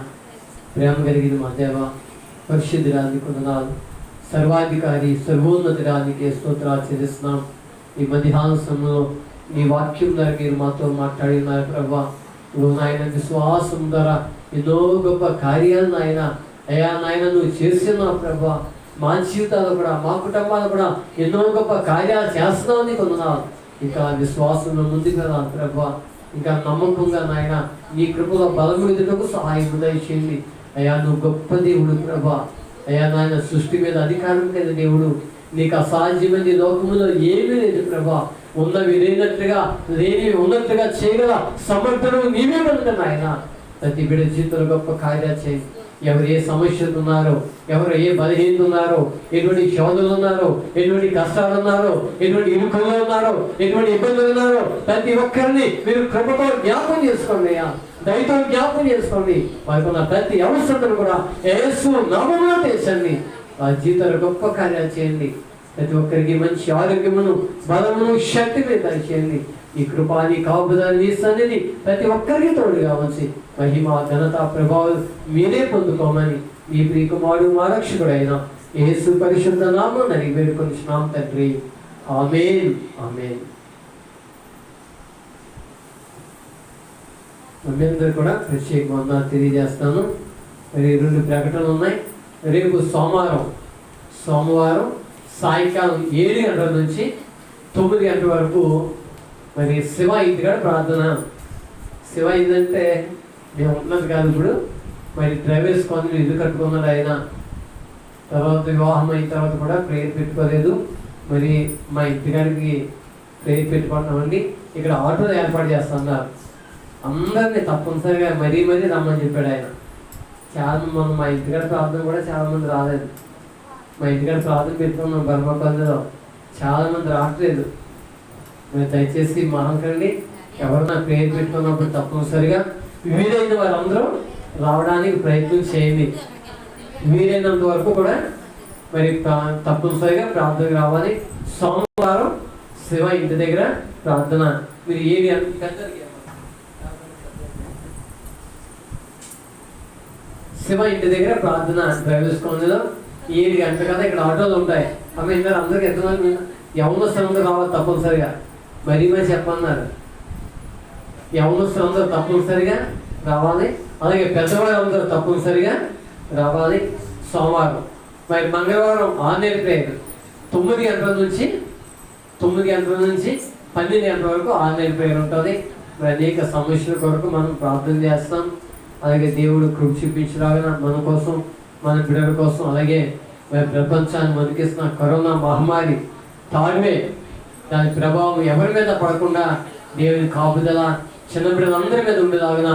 ప్రేమ కలిగిన మా దేవ, పరిశుద్ధురానికి వందనాలు. సర్వాధికారి సర్వోన్నతురానికి స్తోత్రాలు చెల్లిస్తున్నాం. ఈ మధ్యాహ్న సమయంలో నీ వాక్యం ద్వారా మీరు మాతో మాట్లాడినారు ప్రభా. నువ్వు నాయన విశ్వాసం ద్వారా ఎన్నో గొప్ప కార్యాలు నాయన అయ్యా నాయన నువ్వు చేస్తున్నావు ప్రభా. మా జీవితాలు కూడా, మా కుటుంబాలు కూడా ఎన్నో గొప్ప కార్యాలు చేస్తున్నావు నీకు వందనాలు. ఇంకా విశ్వాసంలో ముందుకు వెళ్ళాలి ప్రభా. ఇంకా నమ్మకంగా నాయన నీ కృపలో బలం ఎదుటకు సహాయం దయచేయండి. అయ్యా నువ్వు గొప్ప దేవుడు ప్రభా. అయ్యా నాయన సృష్టి మీద అధికారం కలిగిన దేవుడు. నీకు అసాధ్యమైన లోకములో ఏమీ లేదు ప్రభా. ఉన్నవి లేనట్టుగా, లేనివి ఉన్నట్టుగా చేయగల సమర్థులు నీవే కనుక నాయన ప్రతి బిడ్డ జీవితంలో గొప్ప కార్యాలు చేయి. ఎవరు ఏ సమస్యలు ఉన్నారో, ఎవరు ఏ బలహీనత ఉన్నారో, ఎటువంటి శోధనలు ఉన్నారో, ఎటువంటి కష్టాలు ఉన్నారో, ఎటువంటి ఇరుకులు ఉన్నారో, ఎటువంటి ఇబ్బందులు ఉన్నారో ప్రతి ఒక్కరిని మీరు కృపతో జ్ఞాపకం చేసుకోండి అయ్యా. దయతో జ్ఞాపకం చేసుకోండి. వారికి ఉన్న ప్రతి అవసరతను కూడా యేసు నామములో తీర్చండి. ఆ జీవితంలో గొప్ప కార్యాలు చేయండి. ప్రతి ఒక్కరికి మంచి ఆరోగ్యమును, బలమును, శక్తిని దయచేయండి. ఈ కృపాని కాపుదలని నీ సన్నిధి ప్రతి ఒక్కరికి తోడుగా ఉంచి మహిమ, ఘనత, ప్రభావం మీరే పొందుకోమని మీ ప్రియకుమారుడు మా రక్షకుడైన యేసు పరిశుద్ధ నామమున వేడుకొనుచున్నాం తండ్రి. ఆమేన్. ఆమేన్. మీ అందరూ కూడా ప్రత్యేక వందనాలు తెలియజేస్తాను. మరి 2 ప్రకటనలు ఉన్నాయి. రేపు సోమవారం సాయంకాలం 7 గంటల నుంచి 9 గంటల వరకు మరి శివ ఇంటికాడ ప్రార్థన. శివ ఏంటంటే మేము ఉన్నది కాదు. ఇప్పుడు మరి డ్రైవర్స్ కొందరు ఇల్లు కట్టుకున్నాడు ఆయన. తర్వాత వివాహం అయిన తర్వాత కూడా ప్రేయర్ పెట్టుకోలేదు. మరి మా ఇంటికాడికి ప్రేయర్ పెట్టుకుంటున్నామండి. ఇక్కడ ఆటోలు ఏర్పాటు చేస్తున్నారు. అందరినీ తప్పనిసరిగా మరీ రమ్మని చెప్పాడు ఆయన. చాలా మా ఇంటికాడ ప్రార్థన కూడా చాలామంది రాలేదు. మా ఇంటికాడ ప్రార్థన పెట్టుకున్నాం బర్మపల్లిలో, చాలామంది రావట్లేదు. మీరు దయచేసి మహంకండి ఎవరన్నా ప్రేయర్ పెట్టుకున్నప్పుడు తప్పనిసరిగా వీలైన వారందరూ రావడానికి ప్రయత్నం చేయండి. వీలైనంత వరకు కూడా మరి తప్పనిసరిగా ప్రార్థనకు రావాలి. సోమవారం శివ ఇంటి దగ్గర ప్రార్థన. మీరు ఏది శివ ఇంటి దగ్గర ప్రార్థన డ్రైవర్స్ కాలనీలో 7 గంటల కదా. ఇక్కడ ఆటోలు ఉంటాయి. అమ్మ ఇందరూ అందరికి ఎంతమంది యవనస్తులందరూ రావాలి తప్పనిసరిగా. మరీ చెప్పన్నారు, యవనస్తులందరూ తప్పనిసరిగా రావాలి. అలాగే పెద్దవాళ్ళు అందరూ తప్పనిసరిగా రావాలి. సోమవారం మరి మంగళవారం ఆన్లైన్ ప్రేయర్ 9 గంటల నుంచి 12 గంటల వరకు ఆన్లైన్ ప్రేయర్ ఉంటుంది. మరి అనేక సమస్యల కొరకు మనం ప్రార్థన చేస్తాం. అలాగే దేవుడు కృప చూపించలాగా మన కోసం, మన బిడ్డల కోసం, అలాగే మరి ప్రపంచాన్ని వణికిస్తున్న కరోనా మహమ్మారి తాడువే దాని ప్రభావం ఎవరి మీద పడకుండా దేవుని కాపుదల చిన్న బిడ్డలందరి మీద ఉండేలాగా